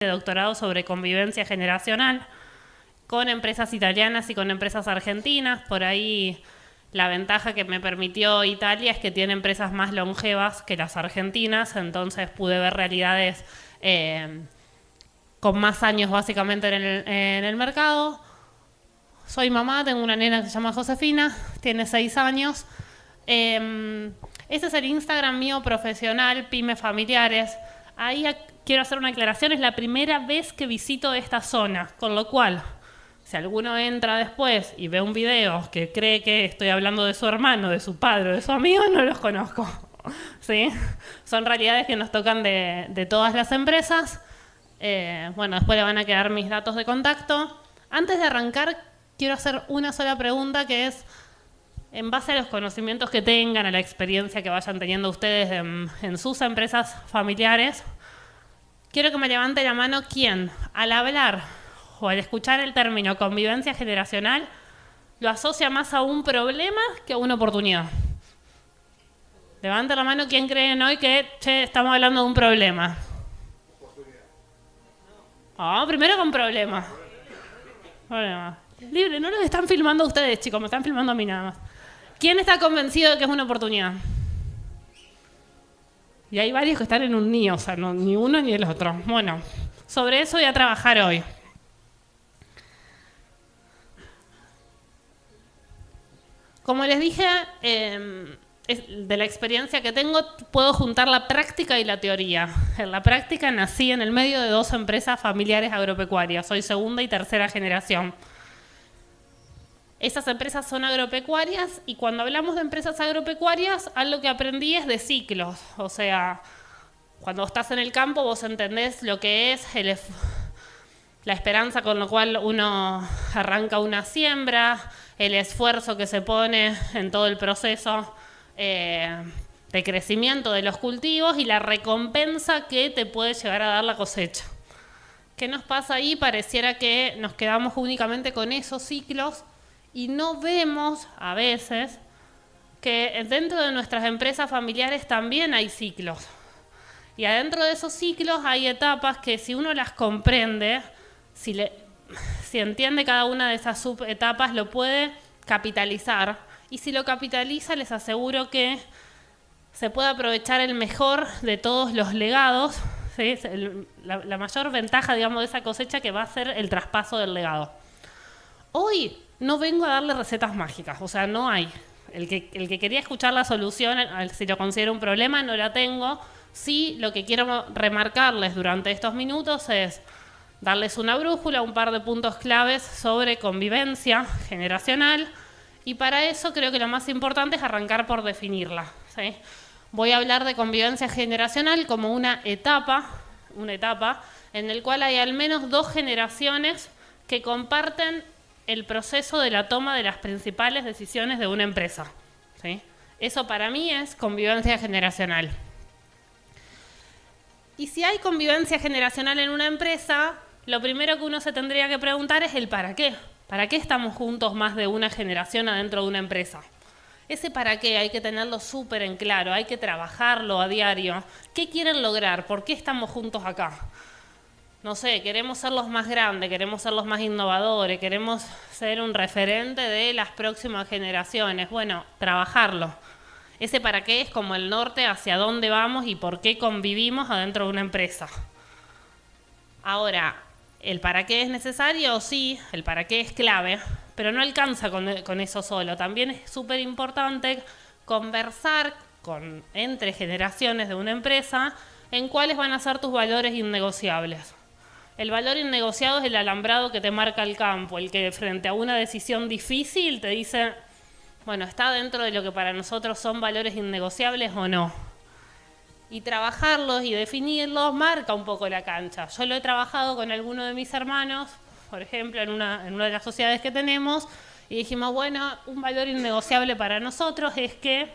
de doctorado sobre convivencia generacional con empresas italianas y con empresas argentinas. Por ahí la ventaja que me permitió Italia es que tiene empresas más longevas que las argentinas, entonces pude ver realidades con más años básicamente en el mercado. Soy mamá, tengo una nena que se llama Josefina, tiene 6 años. Ese es el Instagram mío profesional, Pyme Familiares. Ahí quiero hacer una aclaración, es la primera vez que visito esta zona, con lo cual, si alguno entra después y ve un video que cree que estoy hablando de su hermano, de su padre o de su amigo, no los conozco. ¿Sí? Son realidades que nos tocan de todas las empresas. Bueno, después le van a quedar mis datos de contacto. Antes de arrancar, quiero hacer una sola pregunta que es, en base a los conocimientos que tengan, a la experiencia que vayan teniendo ustedes en sus empresas familiares, quiero que me levante la mano quién, al hablar o al escuchar el término convivencia generacional, lo asocia más a un problema que a una oportunidad. Levante la mano quién creen hoy que estamos hablando de un problema. Primero con problema. Libre, no los están filmando ustedes, chicos, me están filmando a mí nada más. ¿Quién está convencido de que es una oportunidad? Y hay varios que están en un ni, o sea, no, ni uno ni el otro. Bueno, sobre eso voy a trabajar hoy. Como les dije, de la experiencia que tengo, puedo juntar la práctica y la teoría. En la práctica nací en el medio de 2 empresas familiares agropecuarias. Soy segunda y tercera generación. Esas empresas son agropecuarias y cuando hablamos de empresas agropecuarias, algo que aprendí es de ciclos. O sea, cuando estás en el campo vos entendés lo que es la esperanza con la cual uno arranca una siembra, el esfuerzo que se pone en todo el proceso de crecimiento de los cultivos y la recompensa que te puede llegar a dar la cosecha. ¿Qué nos pasa ahí? Pareciera que nos quedamos únicamente con esos ciclos y no vemos a veces que dentro de nuestras empresas familiares también hay ciclos. Y adentro de esos ciclos hay etapas que si uno las comprende, si entiende cada una de esas subetapas, lo puede capitalizar. Y si lo capitaliza, les aseguro que se puede aprovechar el mejor de todos los legados, ¿sí? La mayor ventaja, digamos, de esa cosecha que va a ser el traspaso del legado. Hoy no vengo a darle recetas mágicas, o sea, no hay. El que quería escuchar la solución, si lo considera un problema, no la tengo. Sí, lo que quiero remarcarles durante estos minutos es darles una brújula, un par de puntos claves sobre convivencia generacional. Y para eso creo que lo más importante es arrancar por definirla, ¿sí? Voy a hablar de convivencia generacional como una etapa en la cual hay al menos 2 generaciones que comparten el proceso de la toma de las principales decisiones de una empresa, ¿sí? Eso para mí es convivencia generacional. Y si hay convivencia generacional en una empresa, lo primero que uno se tendría que preguntar es el para qué. ¿Para qué estamos juntos más de una generación adentro de una empresa? Ese para qué hay que tenerlo súper en claro, hay que trabajarlo a diario. ¿Qué quieren lograr? ¿Por qué estamos juntos acá? No sé, queremos ser los más grandes, queremos ser los más innovadores, queremos ser un referente de las próximas generaciones. Bueno, trabajarlo. Ese para qué es como el norte hacia dónde vamos y por qué convivimos adentro de una empresa. Ahora, ¿el para qué es necesario? Sí, el para qué es clave, pero no alcanza con eso solo. También es súper importante conversar entre generaciones de una empresa en cuáles van a ser tus valores innegociables. El valor innegociado es el alambrado que te marca el campo, el que frente a una decisión difícil te dice, bueno, ¿está dentro de lo que para nosotros son valores innegociables o no? Y trabajarlos y definirlos marca un poco la cancha. Yo lo he trabajado con alguno de mis hermanos, por ejemplo, en una de las sociedades que tenemos, y dijimos, bueno, un valor innegociable para nosotros es que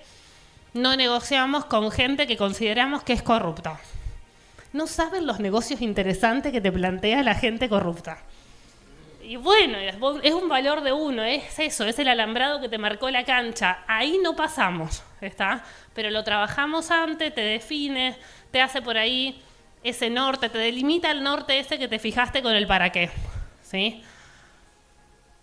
no negociamos con gente que consideramos que es corrupta. No saben los negocios interesantes que te plantea la gente corrupta. Y bueno, es un valor de uno, es eso, es el alambrado que te marcó la cancha. Ahí no pasamos, ¿está? Pero lo trabajamos antes, te define, te hace por ahí ese norte, te delimita el norte ese que te fijaste con el para qué, ¿sí?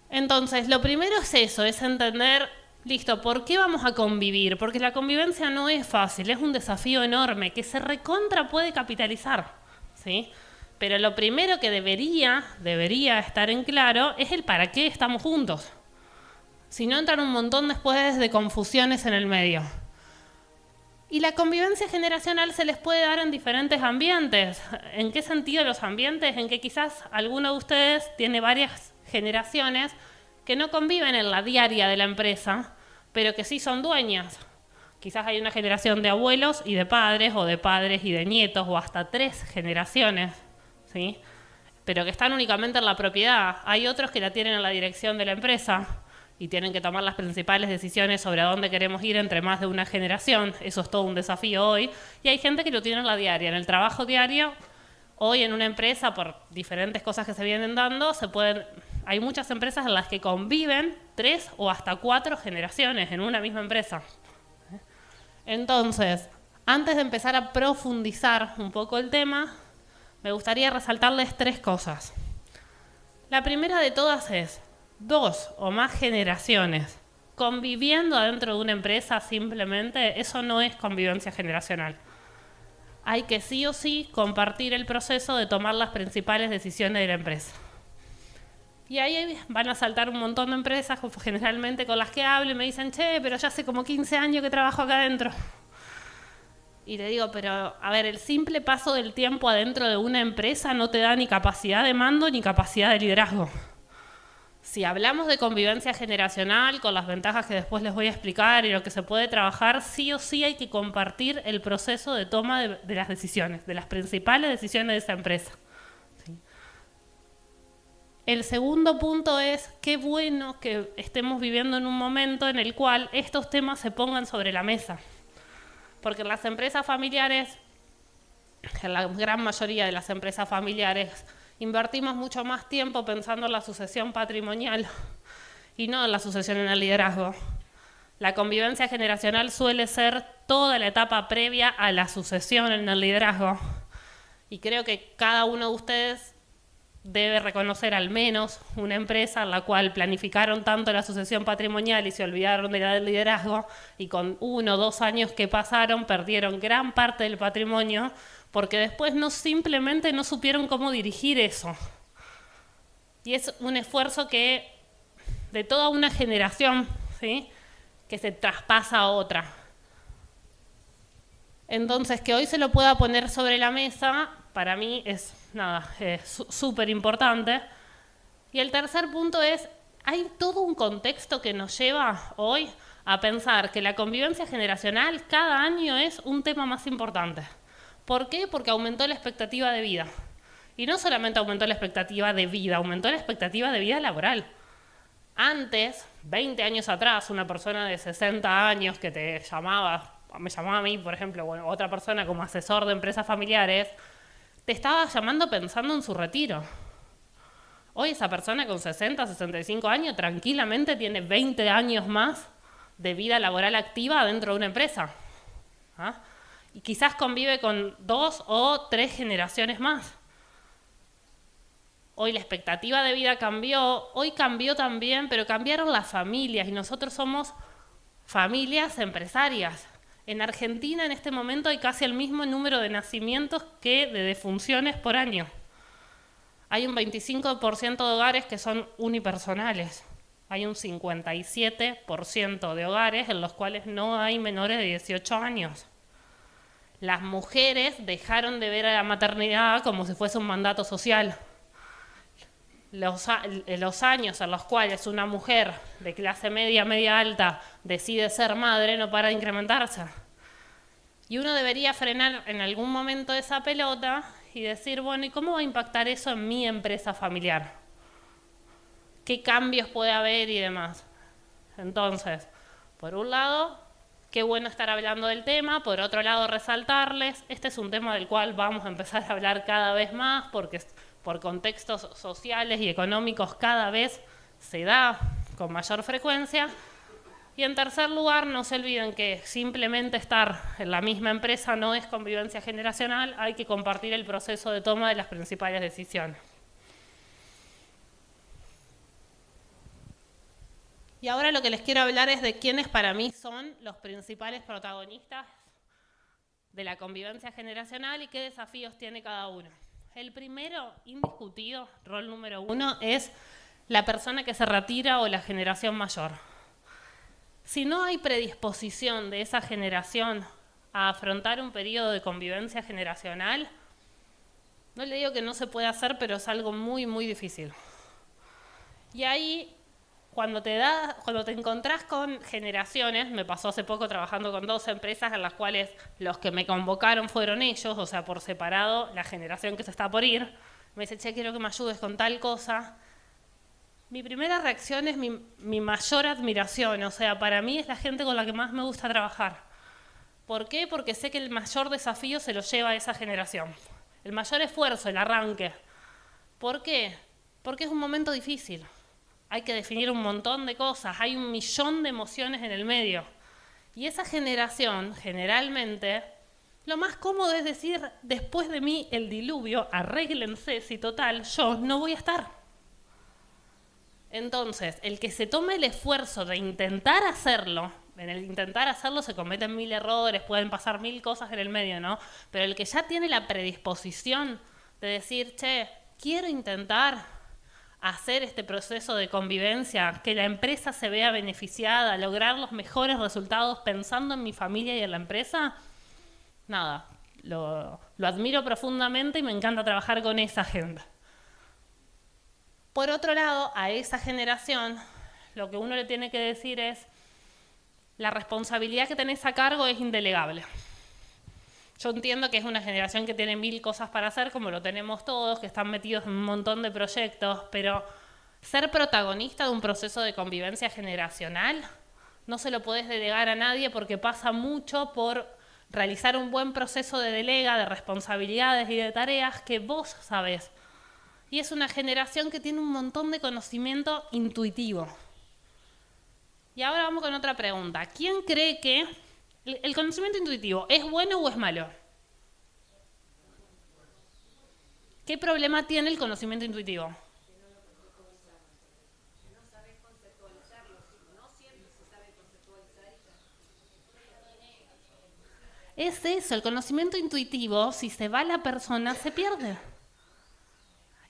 Entonces, lo primero es eso, es entender, listo, ¿por qué vamos a convivir? Porque la convivencia no es fácil, es un desafío enorme que se recontra puede capitalizar, ¿sí? Pero lo primero que debería estar en claro es el para qué estamos juntos. Si no, entran un montón después de confusiones en el medio. Y la convivencia generacional se les puede dar en diferentes ambientes. ¿En qué sentido los ambientes? En que quizás alguno de ustedes tiene varias generaciones que no conviven en la diaria de la empresa, pero que sí son dueñas. Quizás hay una generación de abuelos y de padres, o de padres y de nietos, o hasta 3 generaciones, ¿sí? Pero que están únicamente en la propiedad. Hay otros que la tienen en la dirección de la empresa y tienen que tomar las principales decisiones sobre a dónde queremos ir entre más de una generación. Eso es todo un desafío hoy. Y hay gente que lo tiene en la diaria, en el trabajo diario. Hoy en una empresa, por diferentes cosas que se vienen dando, hay muchas empresas en las que conviven 3 o hasta 4 generaciones en una misma empresa. Entonces, antes de empezar a profundizar un poco el tema, me gustaría resaltarles 3 cosas. La primera de todas es 2 o más generaciones conviviendo adentro de una empresa simplemente, eso no es convivencia generacional. Hay que sí o sí compartir el proceso de tomar las principales decisiones de la empresa. Y ahí van a saltar un montón de empresas, generalmente con las que hablo, y me dicen, che, pero ya hace como 15 años que trabajo acá adentro. Y le digo, pero a ver, el simple paso del tiempo adentro de una empresa no te da ni capacidad de mando ni capacidad de liderazgo. Si hablamos de convivencia generacional, con las ventajas que después les voy a explicar y lo que se puede trabajar, sí o sí hay que compartir el proceso de toma de las decisiones, de las principales decisiones de esa empresa. ¿Sí? El segundo punto es, qué bueno que estemos viviendo en un momento en el cual estos temas se pongan sobre la mesa. Porque en las empresas familiares, en la gran mayoría de las empresas familiares, invertimos mucho más tiempo pensando en la sucesión patrimonial y no en la sucesión en el liderazgo. La convivencia generacional suele ser toda la etapa previa a la sucesión en el liderazgo. Y creo que cada uno de ustedes debe reconocer al menos una empresa en la cual planificaron tanto la sucesión patrimonial y se olvidaron de la del liderazgo, y con 1 o 2 años que pasaron perdieron gran parte del patrimonio porque después simplemente no supieron cómo dirigir eso. Y es un esfuerzo de toda una generación, ¿sí?, que se traspasa a otra. Entonces, que hoy se lo pueda poner sobre la mesa, para mí es súper importante. Y el tercer punto es, hay todo un contexto que nos lleva hoy a pensar que la convivencia generacional cada año es un tema más importante. ¿Por qué? Porque aumentó la expectativa de vida. Y no solamente aumentó la expectativa de vida, aumentó la expectativa de vida laboral. Antes, 20 años atrás, una persona de 60 años que me llamaba a mí, por ejemplo, o otra persona como asesor de empresas familiares, te estaba llamando pensando en su retiro. Hoy esa persona con 60, 65 años tranquilamente tiene 20 años más de vida laboral activa dentro de una empresa. ¿Ah? Y quizás convive con 2 o 3 generaciones más. Hoy la expectativa de vida cambió, hoy cambió también, pero cambiaron las familias y nosotros somos familias empresarias. En Argentina en este momento hay casi el mismo número de nacimientos que de defunciones por año. Hay un 25% de hogares que son unipersonales. Hay un 57% de hogares en los cuales no hay menores de 18 años. Las mujeres dejaron de ver a la maternidad como si fuese un mandato social. Los años en los cuales una mujer de clase media, media alta decide ser madre no para de incrementarse. Y uno debería frenar en algún momento esa pelota y decir, bueno, ¿y cómo va a impactar eso en mi empresa familiar? ¿Qué cambios puede haber y demás? Entonces, por un lado, qué bueno estar hablando del tema. Por otro lado, resaltarles, este es un tema del cual vamos a empezar a hablar cada vez más porque por contextos sociales y económicos cada vez se da con mayor frecuencia, Y en tercer lugar, no se olviden que simplemente estar en la misma empresa no es convivencia generacional, hay que compartir el proceso de toma de las principales decisiones. Y ahora lo que les quiero hablar es de quiénes para mí son los principales protagonistas de la convivencia generacional y qué desafíos tiene cada uno. El primero, indiscutido, rol número 1, es la persona que se retira o la generación mayor. Si no hay predisposición de esa generación a afrontar un periodo de convivencia generacional, no le digo que no se puede hacer, pero es algo muy, muy difícil. Y ahí, cuando te encontrás con generaciones, me pasó hace poco trabajando con 2 empresas en las cuales los que me convocaron fueron ellos, o sea, por separado, la generación que se está por ir, me dice, che, quiero que me ayudes con tal cosa. Mi primera reacción es mi mayor admiración, o sea, para mí es la gente con la que más me gusta trabajar. ¿Por qué? Porque sé que el mayor desafío se lo lleva a esa generación. El mayor esfuerzo, el arranque. ¿Por qué? Porque es un momento difícil. Hay que definir un montón de cosas, hay 1.000.000 de emociones en el medio. Y esa generación, generalmente, lo más cómodo es decir, después de mí el diluvio, arréglense, si total, yo no voy a estar. Entonces, el que se tome el esfuerzo de intentar hacerlo, en el intentar hacerlo se cometen 1.000 errores, pueden pasar 1.000 cosas en el medio, ¿no? Pero el que ya tiene la predisposición de decir, che, quiero intentar hacer este proceso de convivencia, que la empresa se vea beneficiada, lograr los mejores resultados pensando en mi familia y en la empresa, nada, lo admiro profundamente y me encanta trabajar con esa gente. Por otro lado, a esa generación, lo que uno le tiene que decir es, la responsabilidad que tenés a cargo es indelegable. Yo entiendo que es una generación que tiene 1.000 cosas para hacer, como lo tenemos todos, que están metidos en un montón de proyectos, pero ser protagonista de un proceso de convivencia generacional no se lo podés delegar a nadie porque pasa mucho por realizar un buen proceso de delega, de responsabilidades y de tareas que vos sabés. Y es una generación que tiene un montón de conocimiento intuitivo. Y ahora vamos con otra pregunta. ¿Quién cree que el conocimiento intuitivo es bueno o es malo? ¿Qué problema tiene el conocimiento intuitivo? Es eso, el conocimiento intuitivo, si se va la persona, se pierde.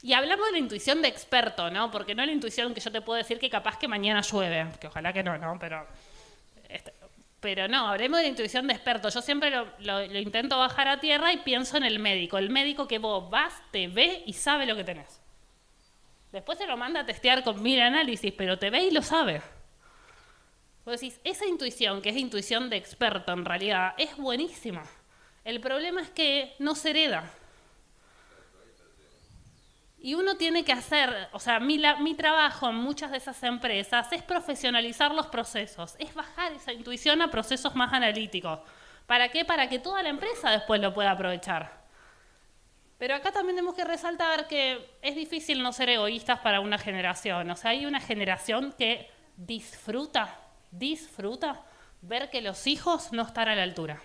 Y hablamos de la intuición de experto, ¿no? Porque no es la intuición que yo te puedo decir que capaz que mañana llueve, que ojalá que no, ¿no? Pero no, hablemos de la intuición de experto. Yo siempre lo intento bajar a tierra y pienso en el médico que vos vas, te ve y sabe lo que tenés. Después se lo manda a testear con 1.000 análisis, pero te ve y lo sabe. Vos decís, esa intuición, que es intuición de experto en realidad, es buenísima. El problema es que no se hereda. Y uno tiene que hacer, o sea, mi trabajo en muchas de esas empresas es profesionalizar los procesos, es bajar esa intuición a procesos más analíticos. ¿Para qué? Para que toda la empresa después lo pueda aprovechar. Pero acá también tenemos que resaltar que es difícil no ser egoístas para una generación. O sea, hay una generación que disfruta ver que los hijos no están a la altura.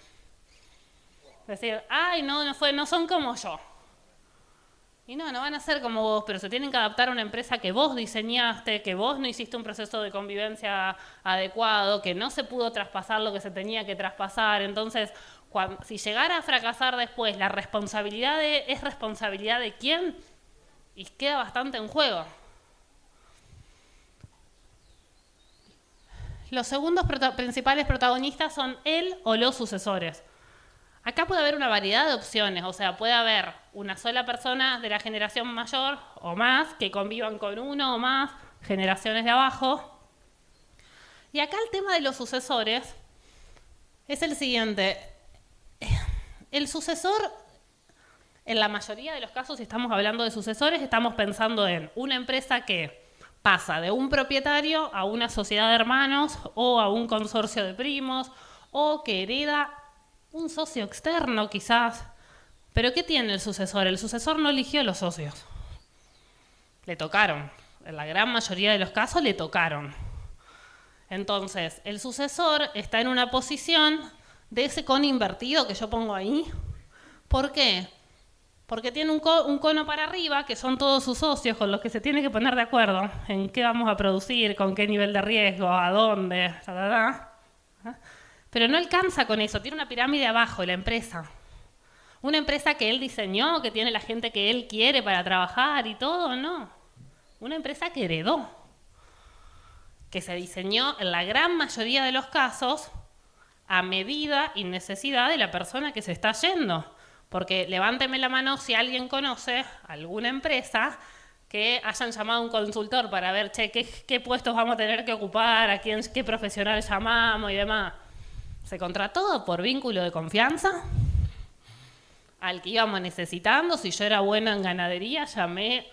Es decir, ay, no son como yo. Y no van a ser como vos, pero se tienen que adaptar a una empresa que vos diseñaste, que vos no hiciste un proceso de convivencia adecuado, que no se pudo traspasar lo que se tenía que traspasar. Entonces, si llegara a fracasar después, la responsabilidad ¿es responsabilidad de quién? Y queda bastante en juego. Los segundos principales protagonistas son él o los sucesores. Acá puede haber una variedad de opciones, o sea, puede haber una sola persona de la generación mayor o más que convivan con uno o más generaciones de abajo. Y acá el tema de los sucesores es el siguiente. El sucesor, en la mayoría de los casos, si estamos hablando de sucesores, estamos pensando en una empresa que pasa de un propietario a una sociedad de hermanos o a un consorcio de primos o que hereda un socio externo quizás. ¿Pero qué tiene el sucesor? El sucesor no eligió los socios. Le tocaron. En la gran mayoría de los casos le tocaron. Entonces, el sucesor está en una posición de ese cono invertido que yo pongo ahí. ¿Por qué? Porque tiene un cono para arriba, que son todos sus socios con los que se tiene que poner de acuerdo en qué vamos a producir, con qué nivel de riesgo, a dónde, Pero no alcanza con eso, tiene una pirámide abajo, la empresa. Una empresa que él diseñó, que tiene la gente que él quiere para trabajar y todo, no. Una empresa que heredó, que se diseñó en la gran mayoría de los casos a medida y necesidad de la persona que se está yendo. Porque levánteme la mano si alguien conoce alguna empresa que hayan llamado a un consultor para ver, che, qué puestos vamos a tener que ocupar, qué profesional llamamos y demás. Se contrató por vínculo de confianza al que íbamos necesitando. Si yo era buena en ganadería, llamé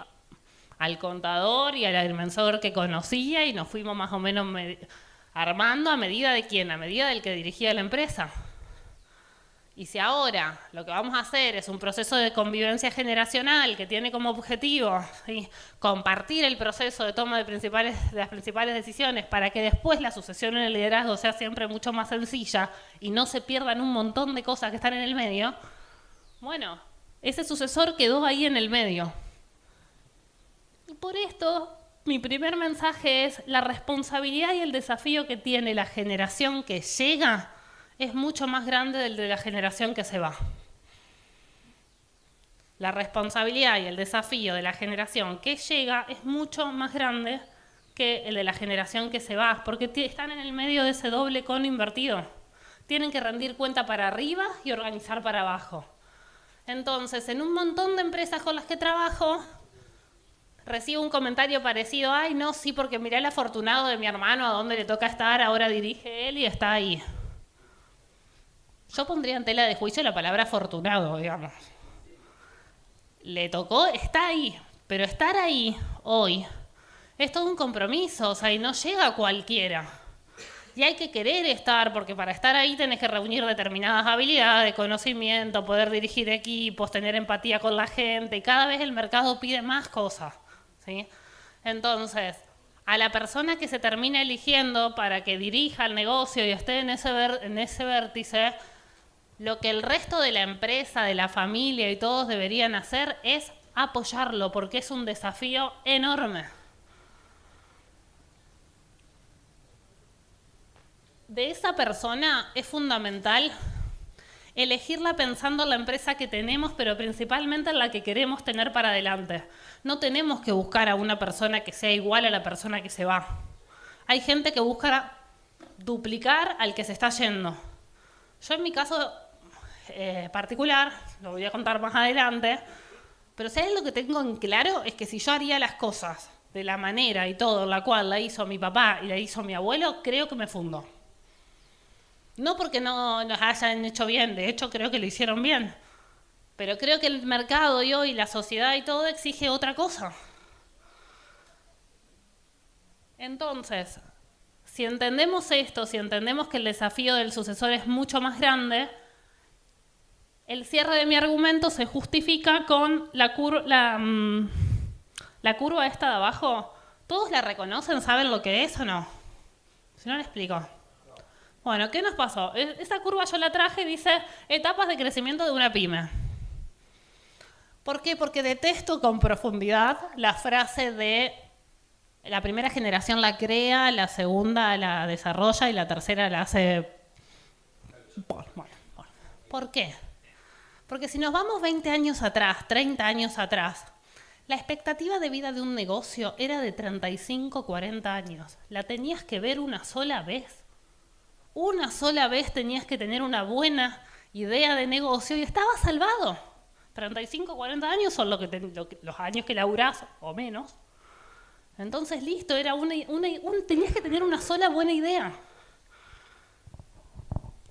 al contador y al agrimensor que conocía y nos fuimos más o menos armando a medida de quién, a medida del que dirigía la empresa. Y si ahora lo que vamos a hacer es un proceso de convivencia generacional que tiene como objetivo, ¿sí?, compartir el proceso de toma de las principales decisiones para que después la sucesión en el liderazgo sea siempre mucho más sencilla y no se pierdan un montón de cosas que están en el medio, bueno, ese sucesor quedó ahí en el medio. Y por esto, mi primer mensaje es: la responsabilidad y el desafío que tiene la generación que llega es mucho más grande del de la generación que se va. La responsabilidad y el desafío de la generación que llega es mucho más grande que el de la generación que se va, porque están en el medio de ese doble cono invertido. Tienen que rendir cuenta para arriba y organizar para abajo. Entonces, en un montón de empresas con las que trabajo, recibo un comentario parecido: ay, no, sí, porque mirá el afortunado de mi hermano, a dónde le toca estar, ahora dirige él y está ahí. Yo pondría en tela de juicio la palabra afortunado, digamos. Le tocó, está ahí, pero estar ahí hoy es todo un compromiso, o sea, y no llega cualquiera. Y hay que querer estar, porque para estar ahí tenés que reunir determinadas habilidades, conocimiento, poder dirigir equipos, tener empatía con la gente, y cada vez el mercado pide más cosas, ¿sí? Entonces, a la persona que se termina eligiendo para que dirija el negocio y esté en ese vértice, lo que el resto de la empresa, de la familia y todos deberían hacer es apoyarlo, porque es un desafío enorme. De esa persona es fundamental elegirla pensando en la empresa que tenemos, pero principalmente en la que queremos tener para adelante. No tenemos que buscar a una persona que sea igual a la persona que se va. Hay gente que busca duplicar al que se está yendo. Yo en mi caso particular, lo voy a contar más adelante, pero ¿sabes lo que tengo en claro? Es que si yo haría las cosas de la manera y todo, la cual la hizo mi papá y la hizo mi abuelo, creo que me fundo. No porque no nos hayan hecho bien, de hecho creo que lo hicieron bien, pero creo que el mercado y hoy la sociedad y todo exige otra cosa. Entonces, si entendemos esto, si entendemos que el desafío del sucesor es mucho más grande, el cierre de mi argumento se justifica con la curva esta de abajo. ¿Todos la reconocen? ¿Saben lo que es o no? Si no, le explico. Bueno, ¿qué nos pasó? Esa curva yo la traje y dice etapas de crecimiento de una pyme. ¿Por qué? Porque detesto con profundidad la frase de la primera generación la crea, la segunda la desarrolla y la tercera la hace... Bueno. ¿Por qué? Porque si nos vamos 20 años atrás, 30 años atrás, la expectativa de vida de un negocio era de 35, 40 años. La tenías que ver una sola vez. Una sola vez tenías que tener una buena idea de negocio y estabas salvado. 35, 40 años son los años que laburás o menos. Entonces, listo, tenías que tener una sola buena idea.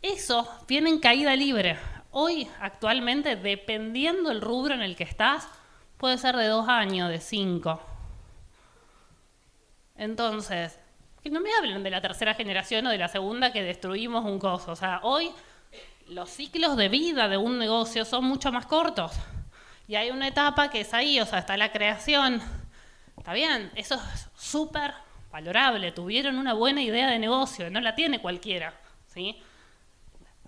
Eso viene en caída libre. Hoy, actualmente, dependiendo del rubro en el que estás, puede ser de 2 años, de 5. Entonces, que no me hablen de la tercera generación o de la segunda que destruimos un coso. O sea, hoy los ciclos de vida de un negocio son mucho más cortos. Y hay una etapa que es ahí, o sea, está la creación. Está bien, eso es súper valorable, tuvieron una buena idea de negocio, no la tiene cualquiera, ¿sí?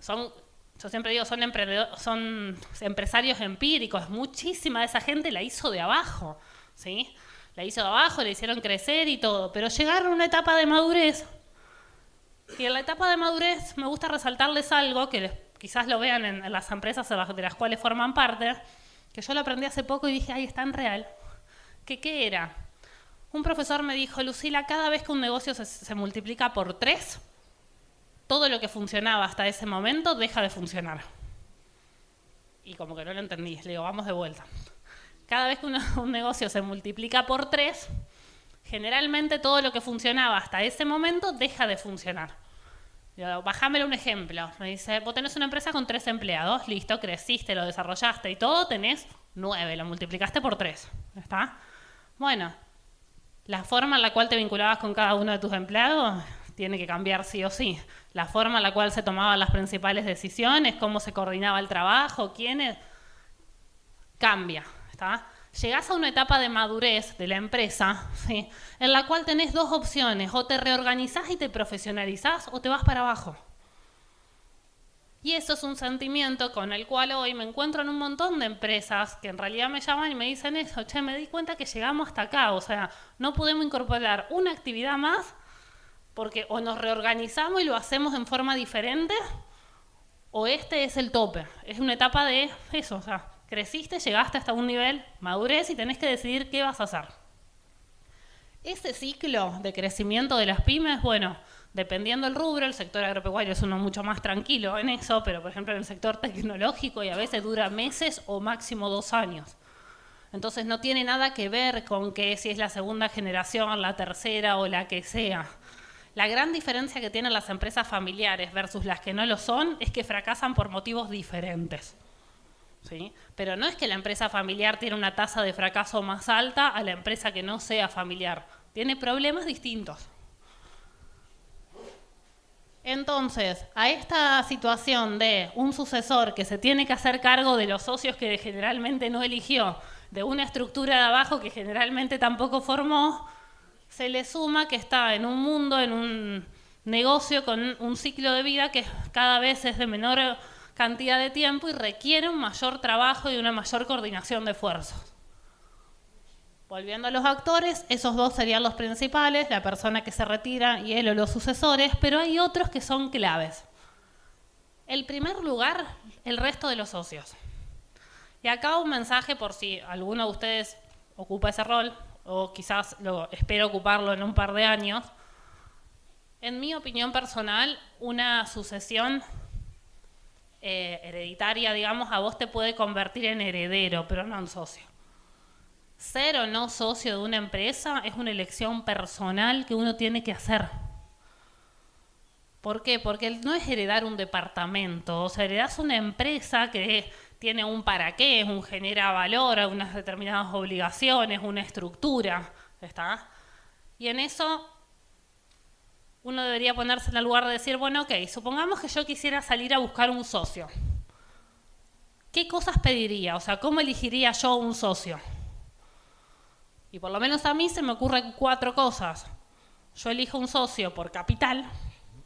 Yo siempre digo, son empresarios empíricos, muchísima de esa gente la hizo de abajo, ¿sí? La hizo de abajo, le hicieron crecer y todo, pero llegaron a una etapa de madurez, y en la etapa de madurez me gusta resaltarles algo, que quizás lo vean en las empresas de las cuales forman parte, que yo lo aprendí hace poco y dije, ay, es tan real. ¿Qué era? Un profesor me dijo, Lucila, cada vez que un negocio se multiplica por 3, todo lo que funcionaba hasta ese momento deja de funcionar. Y como que no lo entendí, le digo, vamos de vuelta. Cada vez que un negocio se multiplica por 3, generalmente todo lo que funcionaba hasta ese momento deja de funcionar. Digo, bajámelo un ejemplo. Me dice, vos tenés una empresa con 3 empleados, listo, creciste, lo desarrollaste y todo, tenés 9, lo multiplicaste por 3. ¿Está? Bueno, la forma en la cual te vinculabas con cada uno de tus empleados tiene que cambiar sí o sí. La forma en la cual se tomaban las principales decisiones, cómo se coordinaba el trabajo, quiénes, cambia. ¿Está? Llegás a una etapa de madurez de la empresa, ¿sí?, en la cual tenés 2 opciones, o te reorganizás y te profesionalizás o te vas para abajo. Y eso es un sentimiento con el cual hoy me encuentro en un montón de empresas que en realidad me llaman y me dicen eso, che, me di cuenta que llegamos hasta acá, o sea, no podemos incorporar una actividad más porque o nos reorganizamos y lo hacemos en forma diferente o este es el tope. Es una etapa de eso, o sea, creciste, llegaste hasta un nivel madurez y tenés que decidir qué vas a hacer. Ese ciclo de crecimiento de las pymes, bueno, dependiendo del rubro, el sector agropecuario es uno mucho más tranquilo en eso, pero por ejemplo en el sector tecnológico y a veces dura meses o máximo 2 años. Entonces no tiene nada que ver con que si es la segunda generación, la tercera o la que sea. La gran diferencia que tienen las empresas familiares versus las que no lo son es que fracasan por motivos diferentes. ¿Sí? Pero no es que la empresa familiar tiene una tasa de fracaso más alta a la empresa que no sea familiar. Tiene problemas distintos. Entonces, a esta situación de un sucesor que se tiene que hacer cargo de los socios que generalmente no eligió, de una estructura de abajo que generalmente tampoco formó, se le suma que está en un mundo, en un negocio con un ciclo de vida que cada vez es de menor cantidad de tiempo y requiere un mayor trabajo y una mayor coordinación de esfuerzos. Volviendo a los actores, esos 2 serían los principales, la persona que se retira y él o los sucesores, pero hay otros que son claves. En primer lugar, el resto de los socios. Y acá un mensaje por si alguno de ustedes ocupa ese rol, o quizás espero ocuparlo en un par de años. En mi opinión personal, una sucesión hereditaria, digamos, a vos te puede convertir en heredero, pero no en socio. Ser o no socio de una empresa es una elección personal que uno tiene que hacer. ¿Por qué? Porque no es heredar un departamento, o sea, heredás una empresa que tiene un para qué, genera valor, unas determinadas obligaciones, una estructura, ¿está? Y en eso uno debería ponerse en el lugar de decir, bueno, ok, supongamos que yo quisiera salir a buscar un socio. ¿Qué cosas pediría? O sea, ¿cómo elegiría yo un socio? Y por lo menos a mí se me ocurren 4 cosas. Yo elijo un socio por capital,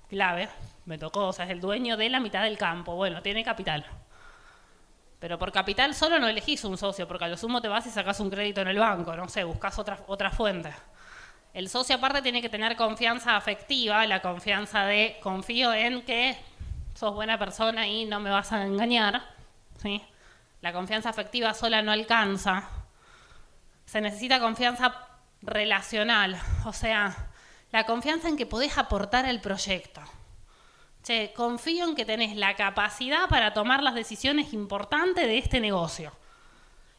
clave, me tocó, o sea, es el dueño de la mitad del campo, bueno, tiene capital. Pero por capital solo no elegís un socio, porque a lo sumo te vas y sacás un crédito en el banco, no sé, buscás otra fuente. El socio aparte tiene que tener confianza afectiva, la confianza de confío en que sos buena persona y no me vas a engañar, ¿sí? La confianza afectiva sola no alcanza. Se necesita confianza relacional, o sea, la confianza en que podés aportar al proyecto. Che, confío en que tenés la capacidad para tomar las decisiones importantes de este negocio.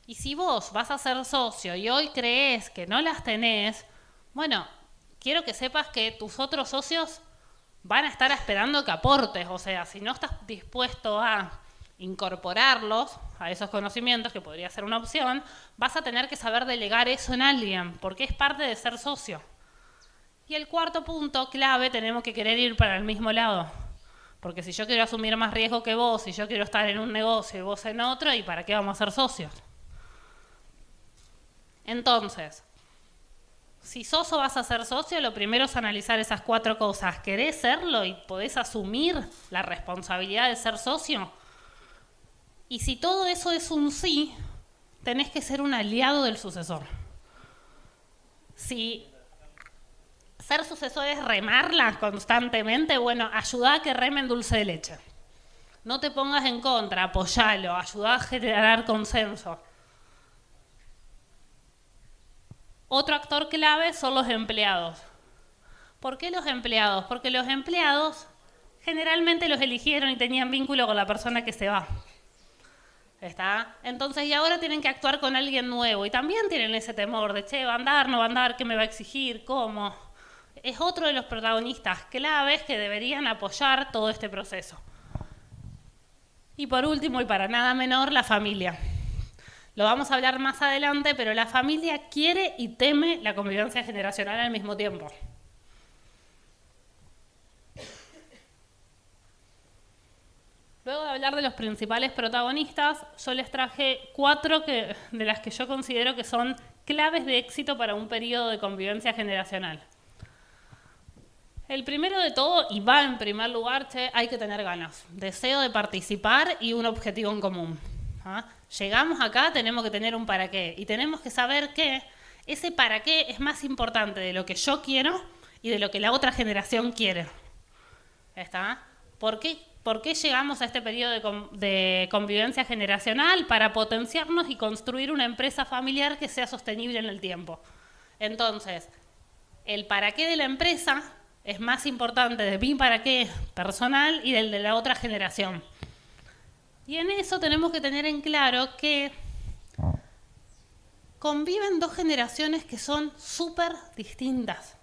Y si vos vas a ser socio y hoy crees que no las tenés, bueno, quiero que sepas que tus otros socios van a estar esperando que aportes. O sea, si no estás dispuesto a incorporarlos a esos conocimientos, que podría ser una opción, vas a tener que saber delegar eso en alguien, porque es parte de ser socio. Y el cuarto punto clave, tenemos que querer ir para el mismo lado. Porque si yo quiero asumir más riesgo que vos, si yo quiero estar en un negocio y vos en otro, ¿y para qué vamos a ser socios? Entonces, Si sos o vas a ser socio, lo primero es analizar esas 4 cosas. ¿Querés serlo y podés asumir la responsabilidad de ser socio? Y si todo eso es un sí, tenés que ser un aliado del sucesor. Si ser sucesor es remarla constantemente, bueno, ayudá a que remen dulce de leche. No te pongas en contra, apoyalo, ayudá a generar consenso. Otro actor clave son los empleados. ¿Por qué los empleados? Porque los empleados generalmente los eligieron y tenían vínculo con la persona que se va. ¿Está? Entonces, y ahora tienen que actuar con alguien nuevo y también tienen ese temor de, che, ¿va a andar, no va a andar, qué me va a exigir, cómo? Es otro de los protagonistas claves que deberían apoyar todo este proceso. Y por último, y para nada menor, la familia. Lo vamos a hablar más adelante, pero la familia quiere y teme la convivencia generacional al mismo tiempo. Luego de hablar de los principales protagonistas, yo les traje 4 de las que yo considero que son claves de éxito para un periodo de convivencia generacional. El primero de todo, y va en primer lugar, hay que tener ganas, deseo de participar y un objetivo en común. ¿Ah? Llegamos acá, tenemos que tener un para qué y tenemos que saber que ese para qué es más importante de lo que yo quiero y de lo que la otra generación quiere. ¿Está? ¿Por qué llegamos a este periodo de convivencia generacional? Para potenciarnos y construir una empresa familiar que sea sostenible en el tiempo. Entonces, el para qué de la empresa es más importante de mi para qué personal y del de la otra generación. Y en eso tenemos que tener en claro que conviven 2 generaciones que son súper distintas.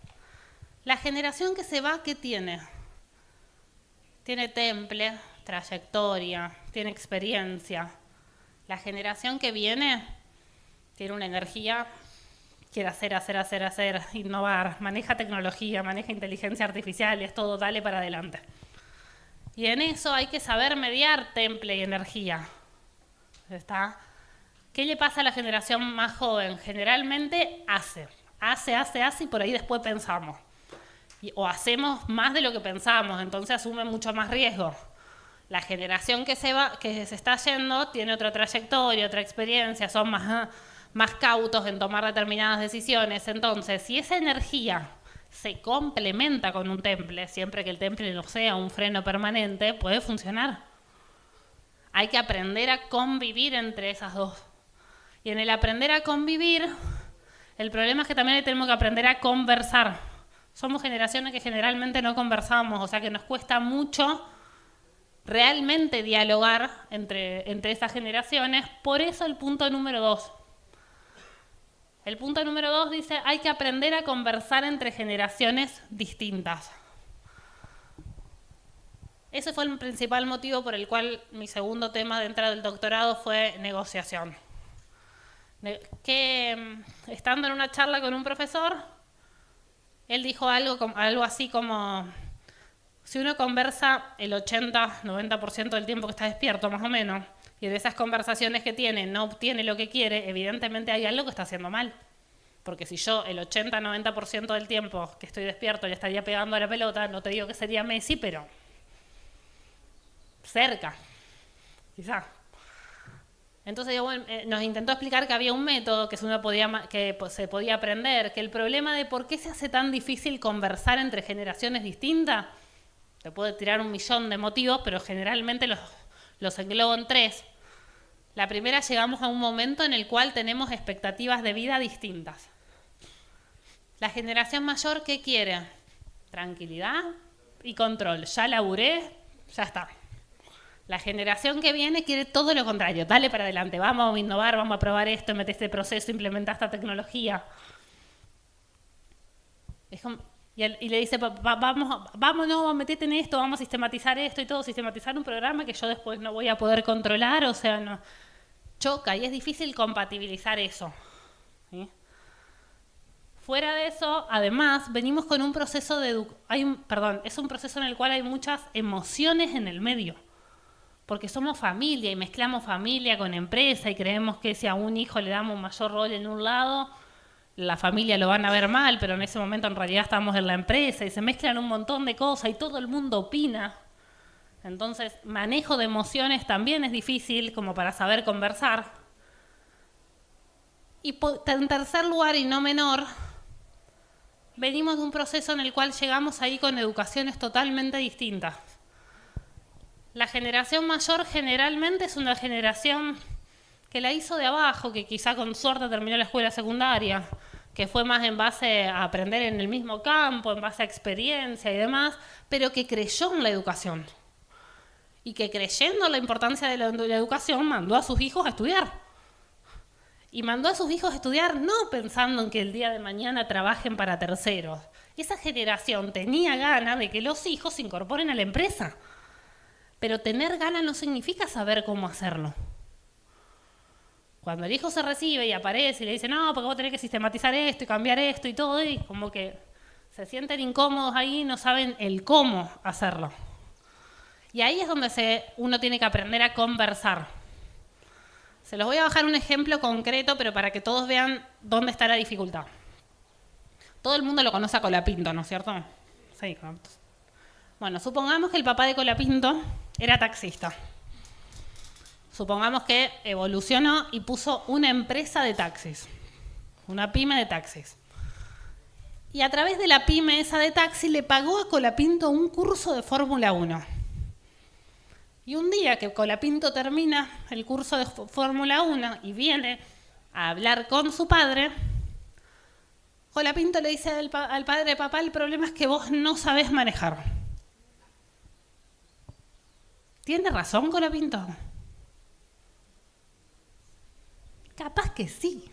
La generación que se va, ¿qué tiene? Tiene temple, trayectoria, tiene experiencia. La generación que viene tiene una energía, quiere hacer, innovar, maneja tecnología, maneja inteligencia artificial, es todo, dale para adelante. Y en eso hay que saber mediar temple y energía. ¿Está? ¿Qué le pasa a la generación más joven? Generalmente hace y por ahí después pensamos. O hacemos más de lo que pensamos, entonces asume mucho más riesgo. La generación que se está yendo tiene otra trayectoria, otra experiencia, son más cautos en tomar determinadas decisiones. Entonces, si esa energía se complementa con un temple, siempre que el temple no sea un freno permanente, puede funcionar. Hay que aprender a convivir entre esas dos. Y en el aprender a convivir, el problema es que también tenemos que aprender a conversar. Somos generaciones que generalmente no conversamos, o sea que nos cuesta mucho realmente dialogar entre esas generaciones. Por eso el punto número 2. El punto número 2 dice, hay que aprender a conversar entre generaciones distintas. Ese fue el principal motivo por el cual mi segundo tema dentro del doctorado fue negociación. Estando en una charla con un profesor, él dijo algo así como, si uno conversa el 80-90% del tiempo que está despierto, más o menos, y de esas conversaciones que tiene no obtiene lo que quiere, evidentemente hay algo que está haciendo mal. Porque si yo el 80-90% del tiempo que estoy despierto le estaría pegando a la pelota, no te digo que sería Messi, pero cerca, quizá. Entonces nos intentó explicar que había un método que se podía aprender, que el problema de por qué se hace tan difícil conversar entre generaciones distintas, te puedo tirar 1.000.000 de motivos, pero generalmente los englobo en 3. La primera, llegamos a un momento en el cual tenemos expectativas de vida distintas. La generación mayor, ¿qué quiere? Tranquilidad y control. Ya laburé, ya está. La generación que viene quiere todo lo contrario. Dale para adelante, vamos a innovar, vamos a probar esto, meter este proceso, implementar esta tecnología. Y le dice, vamos, metete en esto, vamos a sistematizar esto y todo, sistematizar un programa que yo después no voy a poder controlar, o sea, no. Choca y es difícil compatibilizar eso. ¿Sí? Fuera de eso, además, venimos con un proceso es un proceso en el cual hay muchas emociones en el medio. Porque somos familia y mezclamos familia con empresa y creemos que si a un hijo le damos un mayor rol en un lado, la familia lo van a ver mal, pero en ese momento en realidad estamos en la empresa y se mezclan un montón de cosas y todo el mundo opina. Entonces, manejo de emociones también es difícil como para saber conversar. Y en tercer lugar, y no menor, venimos de un proceso en el cual llegamos ahí con educaciones totalmente distintas. La generación mayor generalmente es una generación que la hizo de abajo, que quizá con suerte terminó la escuela secundaria, que fue más en base a aprender en el mismo campo, en base a experiencia y demás, pero que creyó en la educación. Y que creyendo en la importancia de la educación, mandó a sus hijos a estudiar. Y mandó a sus hijos a estudiar no pensando en que el día de mañana trabajen para terceros. Esa generación tenía ganas de que los hijos se incorporen a la empresa. Pero tener ganas no significa saber cómo hacerlo. Cuando el hijo se recibe y aparece y le dice, no, porque vos tenés que sistematizar esto y cambiar esto y todo, y como que se sienten incómodos ahí y no saben el cómo hacerlo. Y ahí es donde uno tiene que aprender a conversar. Se los voy a bajar un ejemplo concreto, pero para que todos vean dónde está la dificultad. Todo el mundo lo conoce a Colapinto, ¿no es cierto? Sí. Bueno, supongamos que el papá de Colapinto era taxista. Supongamos que evolucionó y puso una empresa de taxis, una pyme de taxis. Y a través de la pyme esa de taxi le pagó a Colapinto un curso de Fórmula 1. Y un día que Colapinto termina el curso de Fórmula 1 y viene a hablar con su padre, Colapinto le dice al padre, papá, el problema es que vos no sabés manejar. ¿Tiene razón Colapinto? Capaz que sí.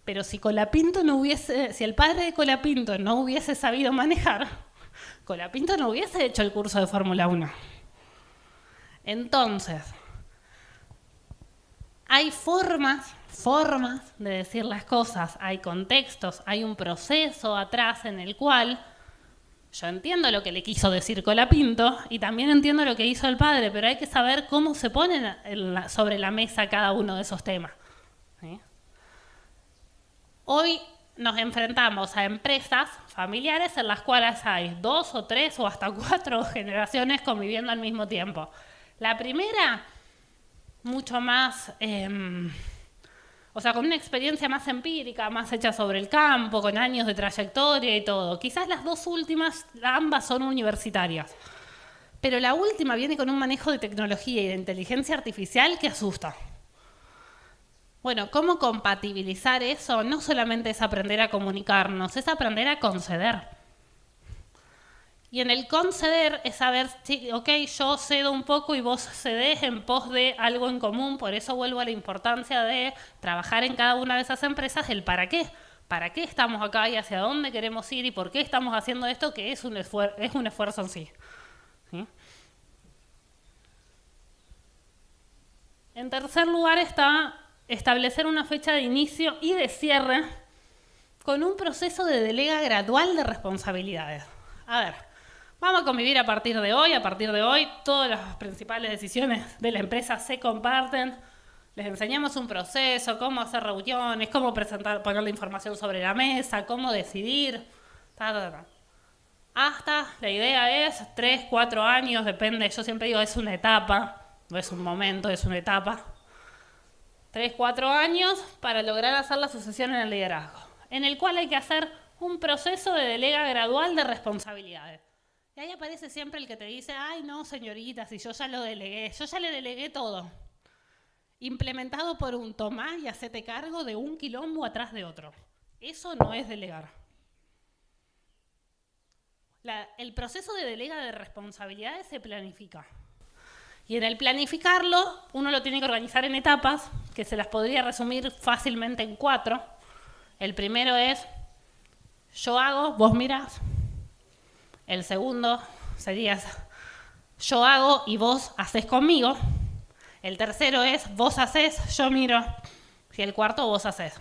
Pero si el padre de Colapinto no hubiese sabido manejar, Colapinto no hubiese hecho el curso de Fórmula 1. Entonces, hay formas de decir las cosas, hay contextos, hay un proceso atrás en el cual yo entiendo lo que le quiso decir Colapinto y también entiendo lo que hizo el padre, pero hay que saber cómo se ponen sobre la mesa cada uno de esos temas. ¿Sí? Hoy nos enfrentamos a empresas familiares en las cuales hay 2 o 3 o hasta 4 generaciones conviviendo al mismo tiempo. La primera, mucho más, con una experiencia más empírica, más hecha sobre el campo, con años de trayectoria y todo. Quizás las 2 últimas, ambas son universitarias. Pero la última viene con un manejo de tecnología y de inteligencia artificial que asusta. Bueno, ¿cómo compatibilizar eso? No solamente es aprender a comunicarnos, es aprender a conceder. Y en el conceder es saber, sí, ok, yo cedo un poco y vos cedés en pos de algo en común, por eso vuelvo a la importancia de trabajar en cada una de esas empresas el para qué. ¿Para qué estamos acá y hacia dónde queremos ir y por qué estamos haciendo esto que es un esfuerzo en sí? ¿Sí? En tercer lugar está establecer una fecha de inicio y de cierre con un proceso de delega gradual de responsabilidades. A ver, vamos a convivir a partir de hoy. A partir de hoy, todas las principales decisiones de la empresa se comparten. Les enseñamos un proceso, cómo hacer reuniones, cómo presentar, poner la información sobre la mesa, cómo decidir. Hasta, la idea es 3, 4 años, depende. Yo siempre digo, es una etapa, no es un momento, es una etapa. 3, 4 años para lograr hacer la sucesión en el liderazgo, en el cual hay que hacer un proceso de delega gradual de responsabilidades. Y ahí aparece siempre el que te dice, ay no señorita, si yo ya lo delegué, yo ya le delegué todo. Implementado por un tomá y hacete cargo de un quilombo atrás de otro. Eso no es delegar. El proceso de delega de responsabilidades se planifica. Y en el planificarlo, uno lo tiene que organizar en etapas, que se las podría resumir fácilmente en 4. El primero es, yo hago, vos mirás. El segundo sería, yo hago y vos hacés conmigo. El tercero es, vos hacés, yo miro. Y el cuarto, vos hacés.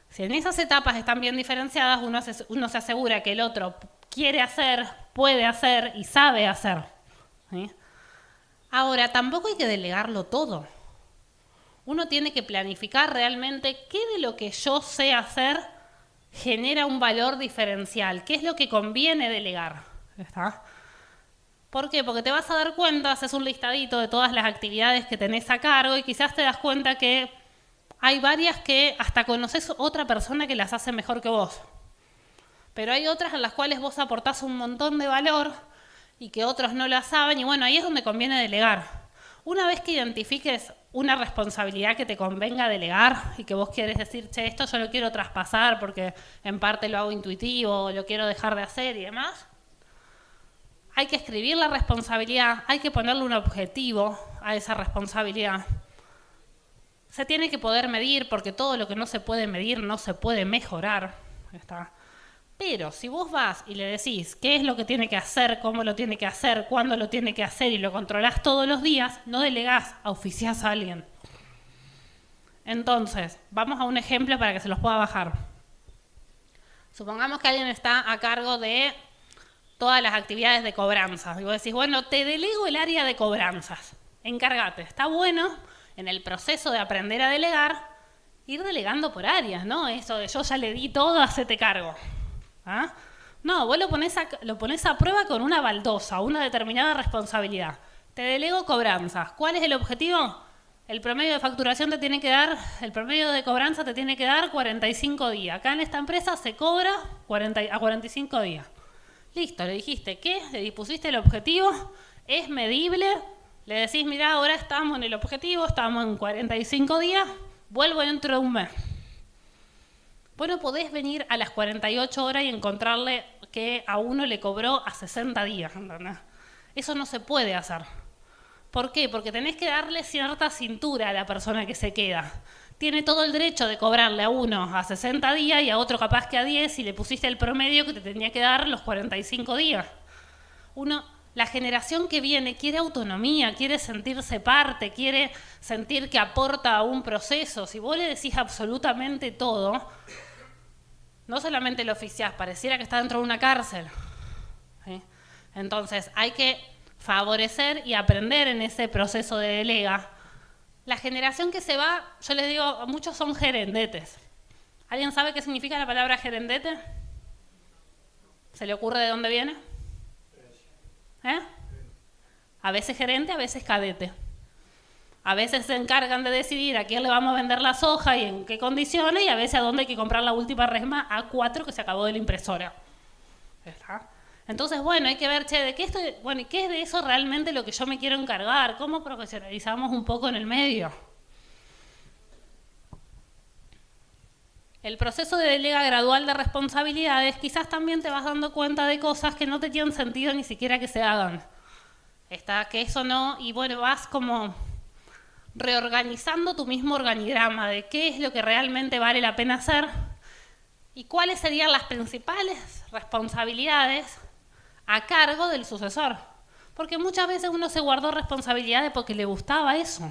Si en esas etapas están bien diferenciadas, uno se asegura que el otro quiere hacer, puede hacer y sabe hacer. ¿Sí? Ahora, tampoco hay que delegarlo todo. Uno tiene que planificar realmente qué de lo que yo sé hacer genera un valor diferencial, qué es lo que conviene delegar. ¿Está? ¿Por qué? Porque te vas a dar cuenta, haces un listadito de todas las actividades que tenés a cargo y quizás te das cuenta que hay varias que hasta conoces otra persona que las hace mejor que vos. Pero hay otras en las cuales vos aportás un montón de valor y que otros no las saben y bueno, ahí es donde conviene delegar. Una vez que identifiques una responsabilidad que te convenga delegar y que vos quieres decir, che, esto yo lo quiero traspasar porque en parte lo hago intuitivo, lo quiero dejar de hacer y demás, hay que escribir la responsabilidad, hay que ponerle un objetivo a esa responsabilidad. Se tiene que poder medir porque todo lo que no se puede medir no se puede mejorar. ¿Está? Pero si vos vas y le decís qué es lo que tiene que hacer, cómo lo tiene que hacer, cuándo lo tiene que hacer y lo controlás todos los días, no delegás, oficiás a alguien. Entonces, vamos a un ejemplo para que se los pueda bajar. Supongamos que alguien está a cargo de todas las actividades de cobranzas. Y vos decís, bueno, te delego el área de cobranzas. Encárgate. Está bueno en el proceso de aprender a delegar, ir delegando por áreas, ¿no? Eso de yo ya le di todo, hacete cargo. ¿Ah? No, vos lo ponés a prueba con una baldosa, una determinada responsabilidad. Te delego cobranzas. ¿Cuál es el objetivo? El promedio de facturación te tiene que dar, el promedio de cobranza te tiene que dar 45 días. Acá en esta empresa se cobra a 45 días. Listo, le dijiste qué, le dispusiste el objetivo, es medible, le decís, mirá, ahora estamos en el objetivo, estamos en 45 días, vuelvo dentro de un mes. Vos no podés venir a las 48 horas y encontrarle que a uno le cobró a 60 días, ¿entendés? Eso no se puede hacer. ¿Por qué? Porque tenés que darle cierta cintura a la persona que se queda. Tiene todo el derecho de cobrarle a uno a 60 días y a otro capaz que a 10 y le pusiste el promedio que te tenía que dar los 45 días. La generación que viene quiere autonomía, quiere sentirse parte, quiere sentir que aporta a un proceso. Si vos le decís absolutamente todo, no solamente lo oficiás, pareciera que está dentro de una cárcel. ¿Sí? Entonces hay que favorecer y aprender en ese proceso de delega. La generación que se va, yo les digo, muchos son gerendetes. ¿Alguien sabe qué significa la palabra gerendete? ¿Se le ocurre de dónde viene? A veces gerente, a veces cadete. A veces se encargan de decidir a quién le vamos a vender la soja y en qué condiciones, y a veces a dónde hay que comprar la última resma A4 que se acabó de la impresora. ¿Está? Entonces, bueno, hay que ver, che, ¿qué es de eso realmente lo que yo me quiero encargar? ¿Cómo profesionalizamos un poco en el medio? El proceso de delega gradual de responsabilidades, quizás también te vas dando cuenta de cosas que no te tienen sentido ni siquiera que se hagan. Que eso no, y bueno, vas como reorganizando tu mismo organigrama de qué es lo que realmente vale la pena hacer y cuáles serían las principales responsabilidades a cargo del sucesor. Porque muchas veces uno se guardó responsabilidades porque le gustaba eso.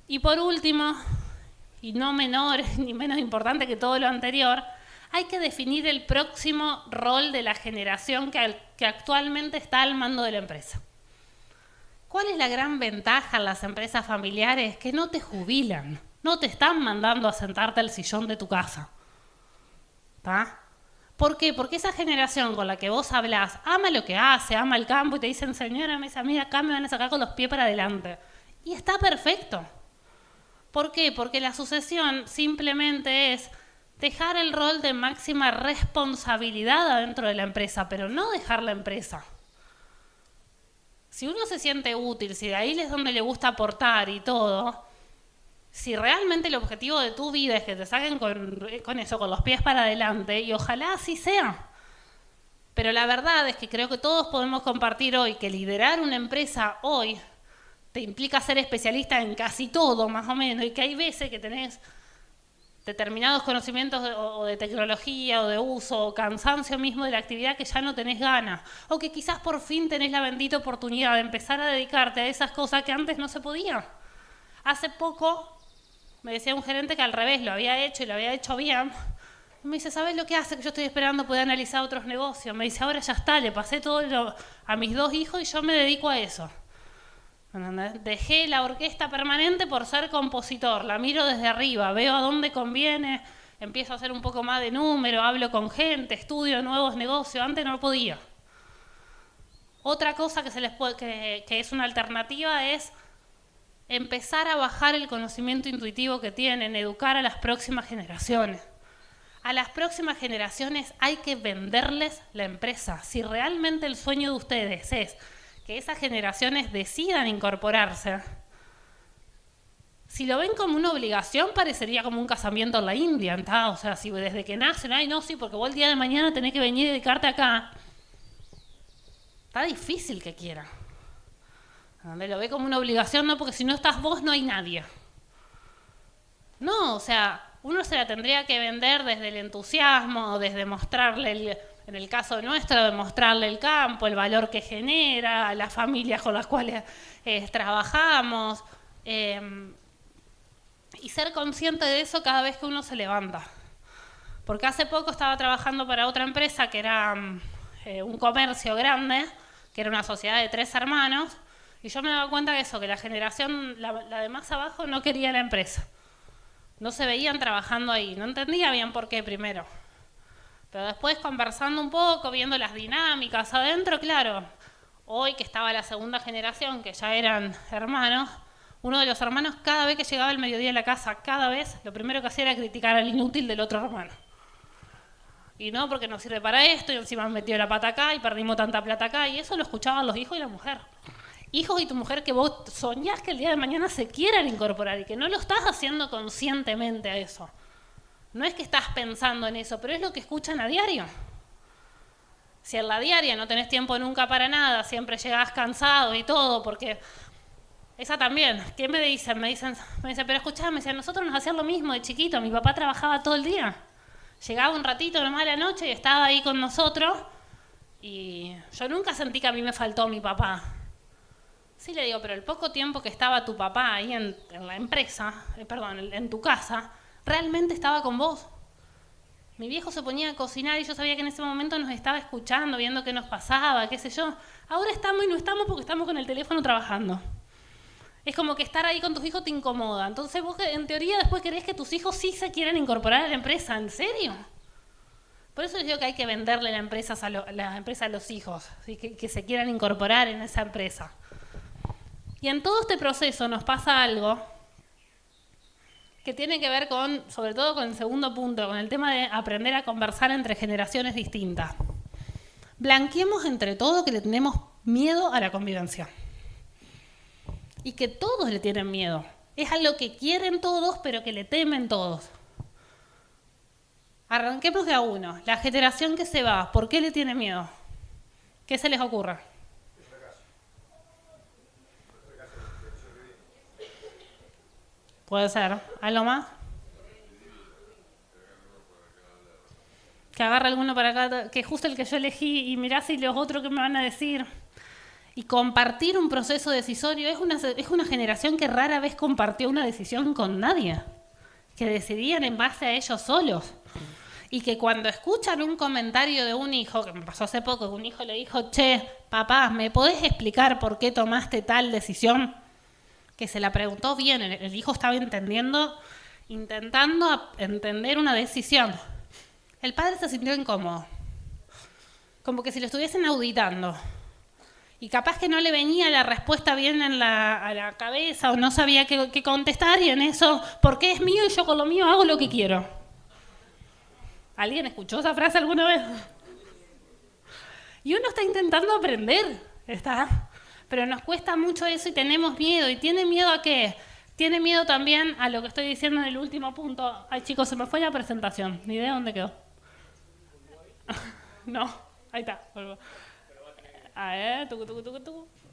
Y por último, y no menor ni menos importante que todo lo anterior, hay que definir el próximo rol de la generación que actualmente está al mando de la empresa. ¿Cuál es la gran ventaja en las empresas familiares? Que no te jubilan, no te están mandando a sentarte al sillón de tu casa. ¿Está? ¿Por qué? Porque esa generación con la que vos hablás ama lo que hace, ama el campo y te dicen, señora, mis amigas, acá me van a sacar con los pies para adelante. Y está perfecto. ¿Por qué? Porque la sucesión simplemente es dejar el rol de máxima responsabilidad adentro de la empresa, pero no dejar la empresa. Si uno se siente útil, si de ahí es donde le gusta aportar y todo, si realmente el objetivo de tu vida es que te saquen con eso, con los pies para adelante, y ojalá así sea. Pero la verdad es que creo que todos podemos compartir hoy que liderar una empresa hoy te implica ser especialista en casi todo, más o menos, y que hay veces que tenés determinados conocimientos o de tecnología o de uso o cansancio mismo de la actividad que ya no tenés ganas, o que quizás por fin tenés la bendita oportunidad de empezar a dedicarte a esas cosas que antes no se podía. Hace poco me decía un gerente que al revés lo había hecho y lo había hecho bien. Me dice, ¿sabes lo que hace? Que yo estoy esperando poder analizar otros negocios. Me dice, ahora ya está, le pasé todo a mis 2 hijos y yo me dedico a eso. ¿Entendés? Dejé la orquesta permanente por ser compositor, la miro desde arriba, veo a dónde conviene, empiezo a hacer un poco más de número, hablo con gente, estudio nuevos negocios, antes no podía. Otra cosa que es una alternativa es empezar a bajar el conocimiento intuitivo que tienen, educar a las próximas generaciones. A las próximas generaciones hay que venderles la empresa. Si realmente el sueño de ustedes es que esas generaciones decidan incorporarse, si lo ven como una obligación, parecería como un casamiento en la India, ¿tá? O sea, si desde que nacen, ay no, sí, porque vos el día de mañana tenés que venir y dedicarte acá, está difícil que quieran. Donde lo ve como una obligación, no, porque si no estás vos no hay nadie. No, o sea, uno se la tendría que vender desde el entusiasmo, desde mostrarle, en el caso nuestro, de mostrarle el campo, el valor que genera, las familias con las cuales trabajamos, y ser consciente de eso cada vez que uno se levanta. Porque hace poco estaba trabajando para otra empresa que era un comercio grande, que era una sociedad de 3 hermanos, y yo me daba cuenta de eso, que la generación, la de más abajo, no quería la empresa. No se veían trabajando ahí, no entendía bien por qué primero. Pero después conversando un poco, viendo las dinámicas adentro, claro, hoy que estaba la segunda generación, que ya eran hermanos, uno de los hermanos cada vez que llegaba el mediodía a la casa, cada vez, lo primero que hacía era criticar al inútil del otro hermano. Y no, porque no sirve para esto, y encima me metió la pata acá, y perdimos tanta plata acá, y eso lo escuchaban los hijos y la mujer. Hijos y tu mujer que vos soñás que el día de mañana se quieran incorporar y que no lo estás haciendo conscientemente a eso. No es que estás pensando en eso, pero es lo que escuchan a diario. Si en la diaria no tenés tiempo nunca para nada, siempre llegás cansado y todo, porque esa también, ¿qué me dicen? Me dicen, pero escuchá, me dicen, nosotros nos hacían lo mismo de chiquito, mi papá trabajaba todo el día. Llegaba un ratito nomás a la noche y estaba ahí con nosotros y yo nunca sentí que a mí me faltó mi papá. Sí, le digo, pero el poco tiempo que estaba tu papá ahí en la empresa, en tu casa, realmente estaba con vos. Mi viejo se ponía a cocinar y yo sabía que en ese momento nos estaba escuchando, viendo qué nos pasaba, qué sé yo. Ahora estamos y no estamos porque estamos con el teléfono trabajando. Es como que estar ahí con tus hijos te incomoda. Entonces vos en teoría después querés que tus hijos sí se quieran incorporar a la empresa. ¿En serio? Por eso les digo que hay que venderle la empresa a los hijos, ¿sí? que se quieran incorporar en esa empresa. Y en todo este proceso nos pasa algo que tiene que ver con, sobre todo con el segundo punto, con el tema de aprender a conversar entre generaciones distintas. Blanqueemos entre todo que le tenemos miedo a la convivencia. Y que todos le tienen miedo. Es algo que quieren todos, pero que le temen todos. Arranquemos de a uno. La generación que se va, ¿por qué le tiene miedo? ¿Qué se les ocurre? Puede ser. ¿Algo más? Que agarre alguno para acá, que es justo el que yo elegí, y mirá si los otros que me van a decir. Y compartir un proceso decisorio es una generación que rara vez compartió una decisión con nadie. Que decidían en base a ellos solos. Y que cuando escuchan un comentario de un hijo, que me pasó hace poco, que un hijo le dijo, che, papá, ¿me podés explicar por qué tomaste tal decisión? Que se la preguntó bien, el hijo estaba intentando entender una decisión. El padre se sintió incómodo, como que si lo estuviesen auditando. Y capaz que no le venía la respuesta bien a la cabeza o no sabía qué contestar y en eso, porque es mío y yo con lo mío hago lo que quiero. ¿Alguien escuchó esa frase alguna vez? Y uno está intentando aprender, pero nos cuesta mucho eso y tenemos miedo. ¿Y tiene miedo a qué? Tiene miedo también a lo que estoy diciendo en el último punto. Ay, chicos, se me fue la presentación. Ni idea dónde quedó. No, ahí está. Vuelvo. A ver,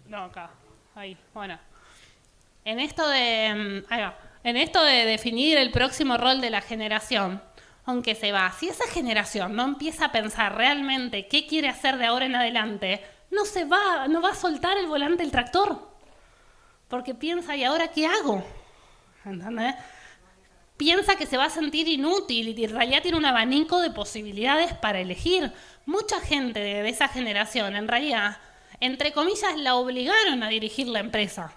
no, acá. Ahí, bueno. En esto de definir el próximo rol de la generación, aunque se va, si esa generación no empieza a pensar realmente qué quiere hacer de ahora en adelante, no va a soltar el volante del tractor. Porque piensa, ¿y ahora qué hago? ¿Entendés? Piensa que se va a sentir inútil y en realidad tiene un abanico de posibilidades para elegir. Mucha gente de esa generación, en realidad, entre comillas, la obligaron a dirigir la empresa.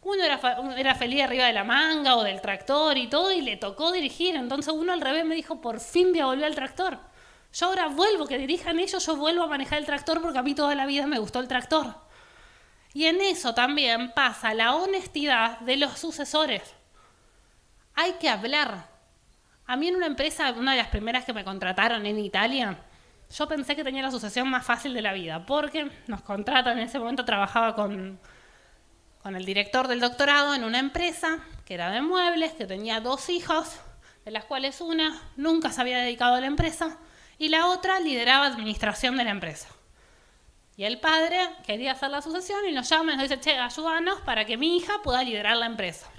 Uno era feliz arriba de la manga o del tractor y todo, y le tocó dirigir. Entonces uno al revés me dijo, por fin voy a volver al tractor. Yo ahora vuelvo, que dirijan ellos, yo vuelvo a manejar el tractor porque a mí toda la vida me gustó el tractor. Y en eso también pasa la honestidad de los sucesores. Hay que hablar. A mí en una empresa, una de las primeras que me contrataron en Italia, yo pensé que tenía la sucesión más fácil de la vida, porque nos contratan, en ese momento trabajaba con el director del doctorado en una empresa que era de muebles, que tenía 2 hijos, de las cuales una nunca se había dedicado a la empresa y la otra lideraba administración de la empresa. Y el padre quería hacer la sucesión y nos llama y nos dice, che, ayúdanos para que mi hija pueda liderar la empresa.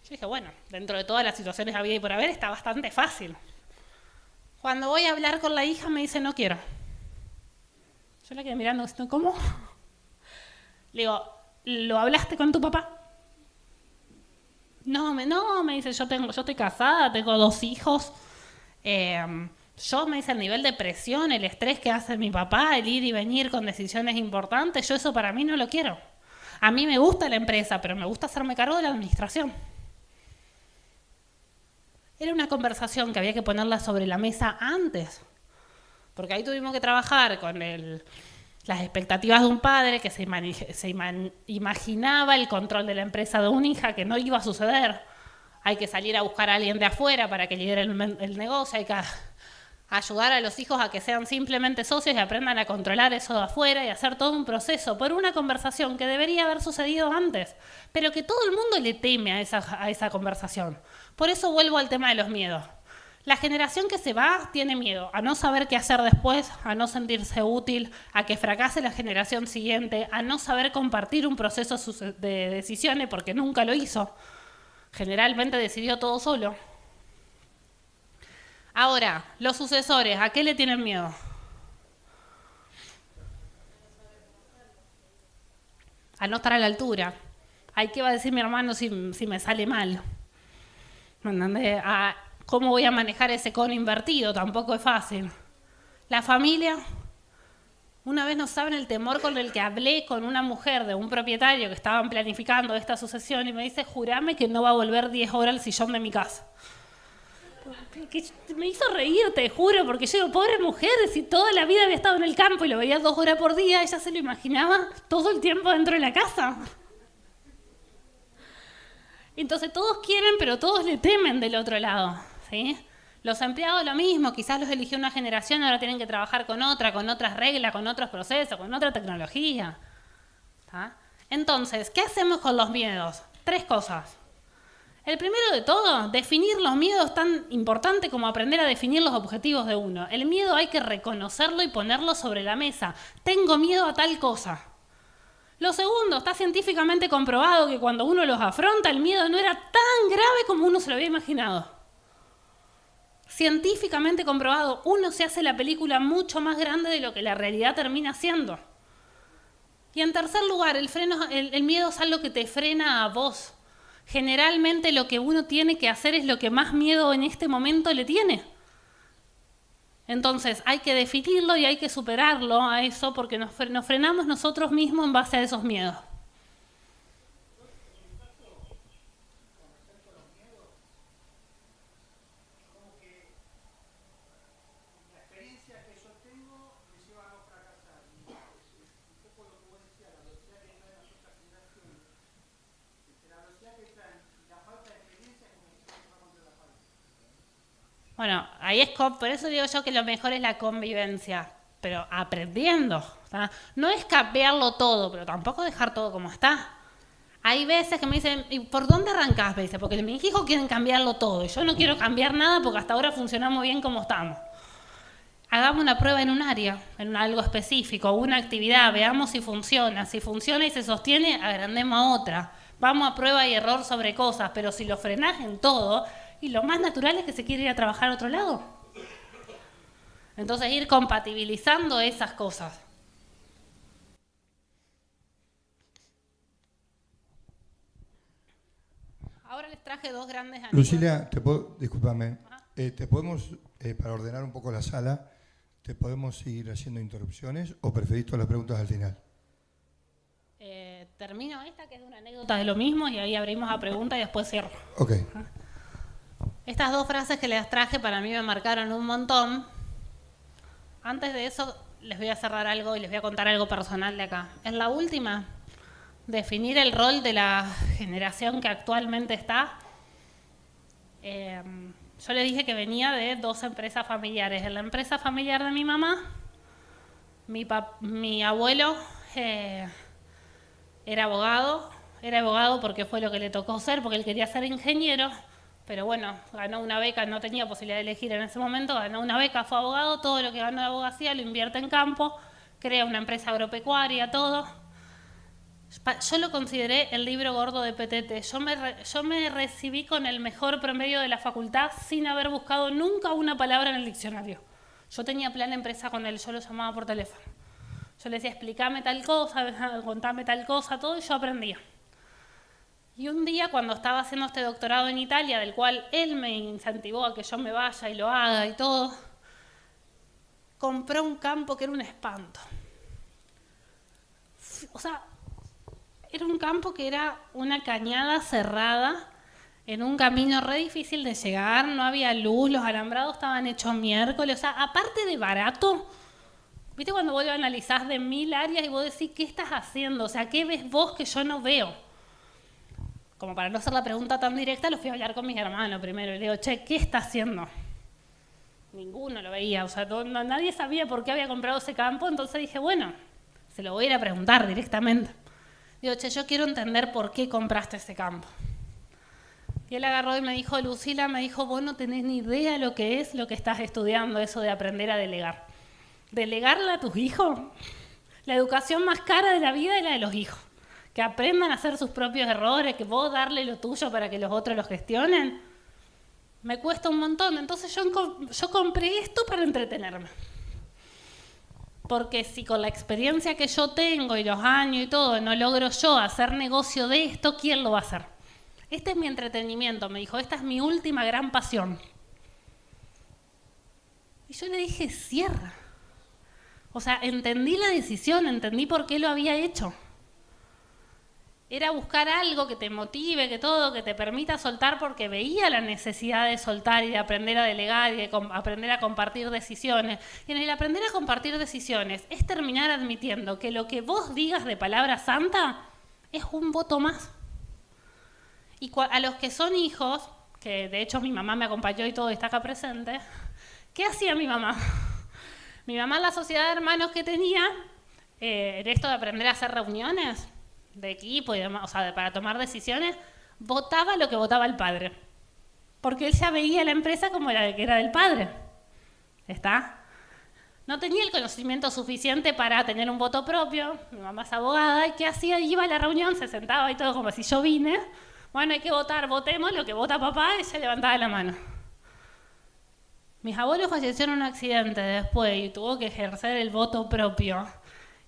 Yo dije, bueno, dentro de todas las situaciones habidas y por haber está bastante fácil. Cuando voy a hablar con la hija me dice, no quiero. Yo la quedé mirando, ¿cómo? Le digo, ¿lo hablaste con tu papá? No, me dice, yo estoy casada, tengo 2 hijos. Yo, me dice, el nivel de presión, el estrés que hace mi papá, el ir y venir con decisiones importantes, yo eso para mí no lo quiero. A mí me gusta la empresa, pero me gusta hacerme cargo de la administración. Era una conversación que había que ponerla sobre la mesa antes, porque ahí tuvimos que trabajar con las expectativas de un padre que se imaginaba el control de la empresa de una hija, que no iba a suceder. Hay que salir a buscar a alguien de afuera para que lidere el negocio, hay que ayudar a los hijos a que sean simplemente socios y aprendan a controlar eso de afuera y hacer todo un proceso por una conversación que debería haber sucedido antes, pero que todo el mundo le teme a esa conversación. Por eso vuelvo al tema de los miedos. La generación que se va tiene miedo a no saber qué hacer después, a no sentirse útil, a que fracase la generación siguiente, a no saber compartir un proceso de decisiones porque nunca lo hizo. Generalmente decidió todo solo. Ahora, los sucesores, ¿a qué le tienen miedo? A no estar a la altura. ¿Ay, qué va a decir mi hermano si me sale mal? ¿Me entendés? ¿Cómo voy a manejar ese cono invertido? Tampoco es fácil. La familia, una vez no saben el temor con el que hablé con una mujer de un propietario que estaban planificando esta sucesión y me dice, jurame que no va a volver 10 horas al sillón de mi casa. Me hizo reír, te juro, porque yo digo, pobre mujer, si toda la vida había estado en el campo y lo veía 2 horas por día, ella se lo imaginaba todo el tiempo dentro de la casa. Entonces todos quieren, pero todos le temen del otro lado, ¿sí? Los empleados lo mismo, quizás los eligió una generación, ahora tienen que trabajar con otras reglas, con otros procesos, con otra tecnología. ¿Tá? Entonces, ¿qué hacemos con los miedos? 3 cosas. El primero de todo, definir los miedos es tan importante como aprender a definir los objetivos de uno. El miedo hay que reconocerlo y ponerlo sobre la mesa. Tengo miedo a tal cosa. Lo segundo, está científicamente comprobado que cuando uno los afronta, el miedo no era tan grave como uno se lo había imaginado. Científicamente comprobado, uno se hace la película mucho más grande de lo que la realidad termina siendo. Y en tercer lugar, el miedo es algo que te frena a vos. Generalmente lo que uno tiene que hacer es lo que más miedo en este momento le tiene. Entonces hay que definirlo y hay que superarlo a eso porque nos frenamos nosotros mismos en base a esos miedos. Bueno, ahí por eso digo yo que lo mejor es la convivencia, pero aprendiendo. ¿Tá? No es cambiarlo todo, pero tampoco dejar todo como está. Hay veces que me dicen, ¿y por dónde arrancás? Me dice, porque mis hijos quieren cambiarlo todo y yo no quiero cambiar nada porque hasta ahora funcionamos bien como estamos. Hagamos una prueba en un área, en algo específico, una actividad, veamos si funciona. Si funciona y se sostiene, agrandemos a otra. Vamos a prueba y error sobre cosas, pero si lo frenás en todo, y lo más natural es que se quiera ir a trabajar a otro lado. Entonces ir compatibilizando esas cosas. Ahora les traje 2 grandes anécdotas. Lucila, discúlpame, te podemos, para ordenar un poco la sala, ¿te podemos seguir haciendo interrupciones o preferís todas las preguntas al final? termino esta, que es una anécdota de lo mismo, y ahí abrimos a preguntas y después cierro. Ok. Estas 2 frases que les traje para mí me marcaron un montón. Antes de eso, les voy a cerrar algo y les voy a contar algo personal de acá. En la última, definir el rol de la generación que actualmente está. Yo les dije que venía de 2 empresas familiares. En la empresa familiar de mi mamá, mi abuelo era abogado porque fue lo que le tocó ser, porque él quería ser ingeniero, pero bueno, ganó una beca, no tenía posibilidad de elegir en ese momento, ganó una beca, fue abogado, todo lo que ganó de abogacía lo invierte en campo, crea una empresa agropecuaria, todo. Yo lo consideré el libro gordo de Petete. Yo me recibí con el mejor promedio de la facultad sin haber buscado nunca una palabra en el diccionario. Yo tenía plan de empresa con él, yo lo llamaba por teléfono. Yo le decía, explícame tal cosa, contame tal cosa, todo, y yo aprendía. Y un día, cuando estaba haciendo este doctorado en Italia, del cual él me incentivó a que yo me vaya y lo haga y todo, compró un campo que era un espanto. O sea, era un campo que era una cañada cerrada, en un camino re difícil de llegar, no había luz, los alambrados estaban hechos miércoles. O sea, aparte de barato, ¿viste cuando vos lo analizás de 1000 áreas y vos decís, ¿qué estás haciendo? O sea, ¿qué ves vos que yo no veo? Como para no hacer la pregunta tan directa, lo fui a hablar con mis hermanos primero. Y le digo, che, ¿qué está haciendo? Ninguno lo veía, o sea, nadie sabía por qué había comprado ese campo. Entonces dije, bueno, se lo voy a ir a preguntar directamente. Digo, che, yo quiero entender por qué compraste ese campo. Y él agarró y me dijo, Lucila, me dijo, vos no tenés ni idea lo que es lo que estás estudiando, eso de aprender a delegar. Delegarle a tus hijos, la educación más cara de la vida es la de los hijos. Que aprendan a hacer sus propios errores, que vos darle lo tuyo para que los otros lo gestionen. Me cuesta un montón, entonces yo compré esto para entretenerme. Porque si con la experiencia que yo tengo y los años y todo, no logro yo hacer negocio de esto, ¿quién lo va a hacer? Este es mi entretenimiento, me dijo, esta es mi última gran pasión. Y yo le dije, cierra. O sea, entendí la decisión, entendí por qué lo había hecho. Era buscar algo que te motive, que todo, que te permita soltar, porque veía la necesidad de soltar y de aprender a delegar y de aprender a compartir decisiones. Y en el aprender a compartir decisiones es terminar admitiendo que lo que vos digas de palabra santa es un voto más. Y a los que son hijos, que de hecho mi mamá me acompañó y todo está acá presente, ¿qué hacía mi mamá? Mi mamá en la sociedad de hermanos que tenía, en esto de aprender a hacer reuniones de equipo y demás, o sea, para tomar decisiones, votaba lo que votaba el padre. Porque él ya veía la empresa como la que era del padre. ¿Está? No tenía el conocimiento suficiente para tener un voto propio. Mi mamá es abogada, ¿y qué hacía? Iba a la reunión, se sentaba y todo como si yo vine. Bueno, hay que votar, votemos lo que vota papá, y ella levantaba la mano. Mis abuelos fallecieron en un accidente después y tuvo que ejercer el voto propio.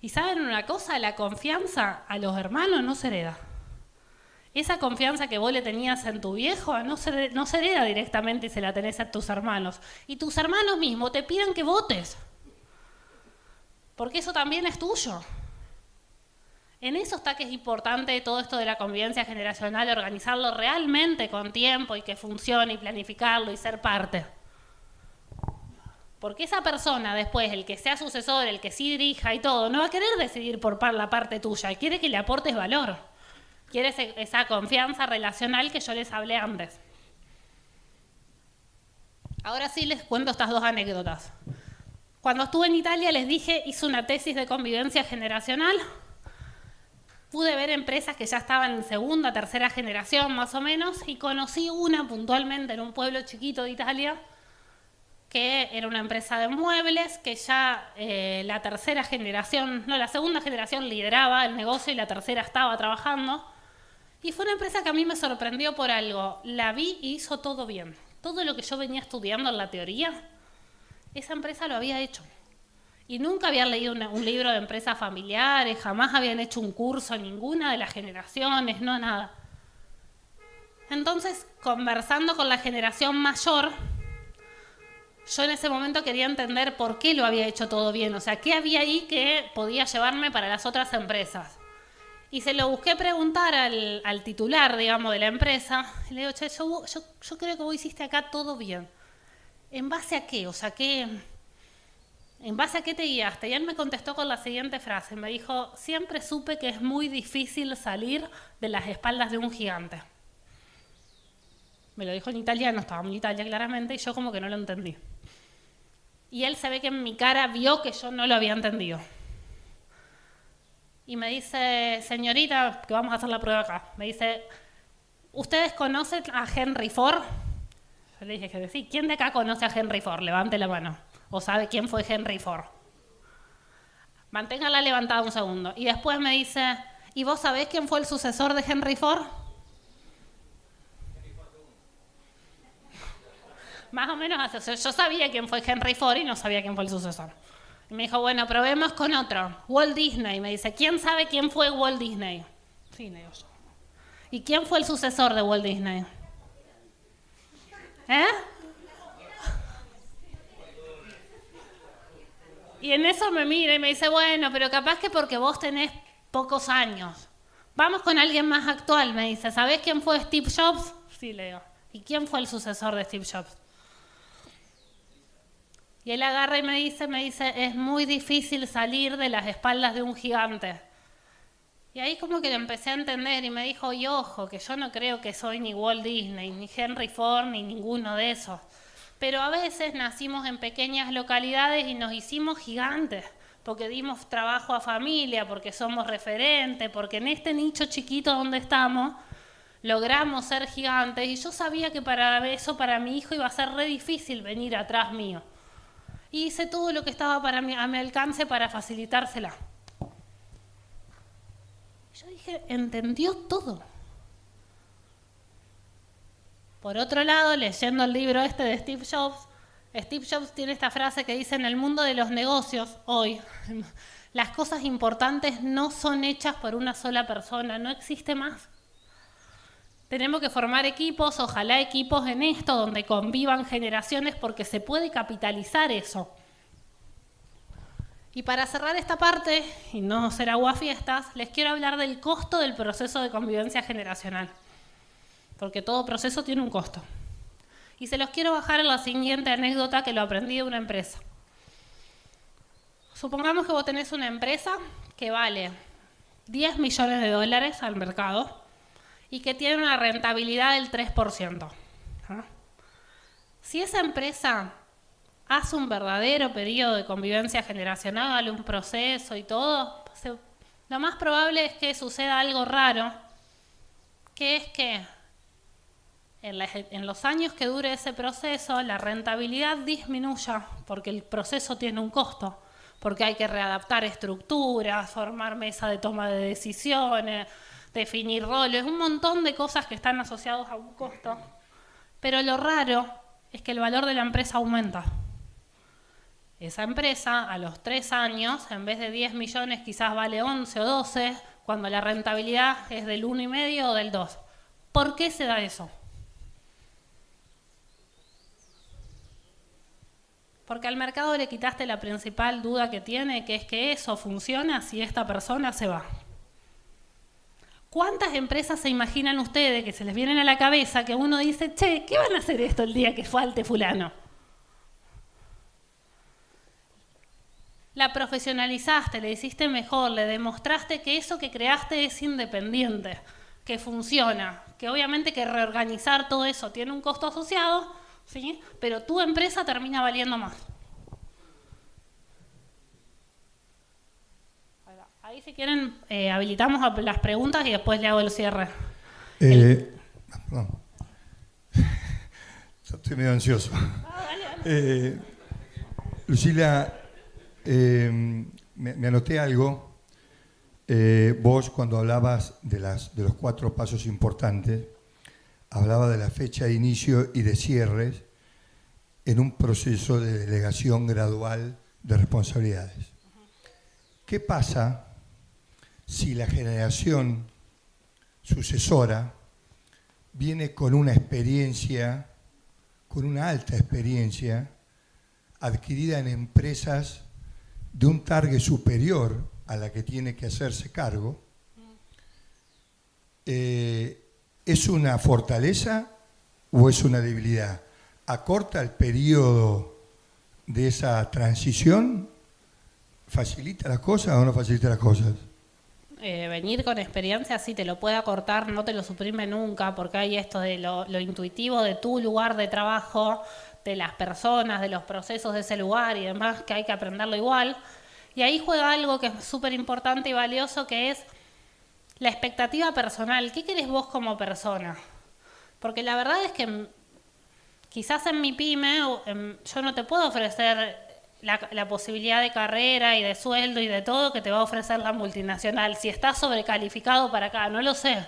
Y ¿saben una cosa? La confianza a los hermanos no se hereda. Esa confianza que vos le tenías en tu viejo no se hereda directamente y se la tenés a tus hermanos. Y tus hermanos mismos te piden que votes. Porque eso también es tuyo. En eso está que es importante todo esto de la convivencia generacional, organizarlo realmente con tiempo y que funcione y planificarlo y ser parte. Porque esa persona después, el que sea sucesor, el que sí dirija y todo, no va a querer decidir por la parte tuya, quiere que le aportes valor. Quiere esa confianza relacional que yo les hablé antes. Ahora sí les cuento estas 2 anécdotas. Cuando estuve en Italia les dije, hice una tesis de convivencia generacional. Pude ver empresas que ya estaban en segunda, tercera generación más o menos y conocí una puntualmente en un pueblo chiquito de Italia que era una empresa de muebles que ya la segunda generación lideraba el negocio y la tercera estaba trabajando. Y fue una empresa que a mí me sorprendió por algo. La vi y hizo todo bien. Todo lo que yo venía estudiando en la teoría, esa empresa lo había hecho. Y nunca habían leído un libro de empresas familiares, jamás habían hecho un curso, ninguna de las generaciones, no nada. Entonces, conversando con la generación mayor, yo en ese momento quería entender por qué lo había hecho todo bien, o sea, qué había ahí que podía llevarme para las otras empresas. Y se lo busqué preguntar al titular, digamos, de la empresa. Y le digo, che, yo creo que vos hiciste acá todo bien. ¿En base a qué? O sea, ¿en base a qué te guiaste? Y él me contestó con la siguiente frase. Me dijo, siempre supe que es muy difícil salir de las espaldas de un gigante. Me lo dijo en italiano, estábamos en Italia claramente, y yo como que no lo entendí. Y él se ve que en mi cara vio que yo no lo había entendido. Y me dice, señorita, que vamos a hacer la prueba acá. Me dice, ¿ustedes conocen a Henry Ford? Yo le dije que sí. ¿Quién de acá conoce a Henry Ford? Levante la mano. ¿O sabe quién fue Henry Ford? Manténgala levantada un segundo. Y después me dice, ¿y vos sabés quién fue el sucesor de Henry Ford? Más o menos así. Yo sabía quién fue Henry Ford y no sabía quién fue el sucesor. Y me dijo, bueno, probemos con otro. Walt Disney. Me dice, ¿quién sabe quién fue Walt Disney? Sí, le digo yo. ¿Y quién fue el sucesor de Walt Disney? ¿Eh? Y en eso me mira y me dice, bueno, pero capaz que porque vos tenés pocos años. Vamos con alguien más actual, me dice. ¿Sabés quién fue Steve Jobs? Sí, le digo. ¿Y quién fue el sucesor de Steve Jobs? Y él agarra y me dice, es muy difícil salir de las espaldas de un gigante. Y ahí como que lo empecé a entender y me dijo, y ojo, que yo no creo que soy ni Walt Disney, ni Henry Ford, ni ninguno de esos. Pero a veces nacimos en pequeñas localidades y nos hicimos gigantes, porque dimos trabajo a familia, porque somos referentes, porque en este nicho chiquito donde estamos logramos ser gigantes. Y yo sabía que para eso, para mi hijo, iba a ser re difícil venir atrás mío. Y hice todo lo que estaba a mi alcance para facilitársela. Yo dije, entendió todo. Por otro lado, leyendo el libro este de Steve Jobs tiene esta frase que dice, en el mundo de los negocios, hoy, las cosas importantes no son hechas por una sola persona, no existe más. Tenemos que formar equipos, ojalá equipos en esto, donde convivan generaciones, porque se puede capitalizar eso. Y para cerrar esta parte, y no ser aguafiestas, les quiero hablar del costo del proceso de convivencia generacional. Porque todo proceso tiene un costo. Y se los quiero bajar en la siguiente anécdota que lo aprendí de una empresa. Supongamos que vos tenés una empresa que vale 10 millones de dólares al mercado y que tiene una rentabilidad del 3%. Si esa empresa hace un verdadero periodo de convivencia generacional, un proceso y todo, lo más probable es que suceda algo raro, que es que en los años que dure ese proceso, la rentabilidad disminuya, porque el proceso tiene un costo, porque hay que readaptar estructuras, formar mesa de toma de decisiones, definir roles, un montón de cosas que están asociadas a un costo. Pero lo raro es que el valor de la empresa aumenta. Esa empresa, a los 3 años, en vez de 10 millones, quizás vale 11 o 12, cuando la rentabilidad es del 1,5 o del 2. ¿Por qué se da eso? Porque al mercado le quitaste la principal duda que tiene, que es que eso funciona si esta persona se va. ¿Cuántas empresas se imaginan ustedes que se les vienen a la cabeza que uno dice, che, ¿qué van a hacer esto el día que falte fulano? La profesionalizaste, le hiciste mejor, le demostraste que eso que creaste es independiente, que funciona, que obviamente que reorganizar todo eso tiene un costo asociado, ¿sí? Pero tu empresa termina valiendo más. Ahí si quieren habilitamos las preguntas y después le hago el cierre. Perdón. Estoy medio ansioso. Dale. Lucila, me anoté algo. Vos cuando hablabas de los 4 pasos importantes, hablaba de la fecha de inicio y de cierres en un proceso de delegación gradual de responsabilidades. ¿Qué pasa si la generación sucesora viene con una experiencia, con una alta experiencia, adquirida en empresas de un target superior a la que tiene que hacerse cargo, ¿es una fortaleza o es una debilidad? ¿Acorta el periodo de esa transición? ¿Facilita las cosas o no facilita las cosas? Venir con experiencia sí te lo puede acortar, no te lo suprime nunca, porque hay esto de lo intuitivo de tu lugar de trabajo, de las personas, de los procesos de ese lugar y demás, que hay que aprenderlo igual. Y ahí juega algo que es súper importante y valioso, que es la expectativa personal. ¿Qué querés vos como persona? Porque la verdad es que quizás en mi pyme yo no te puedo ofrecer la posibilidad de carrera y de sueldo y de todo que te va a ofrecer la multinacional. Si estás sobrecalificado para acá, no lo sé.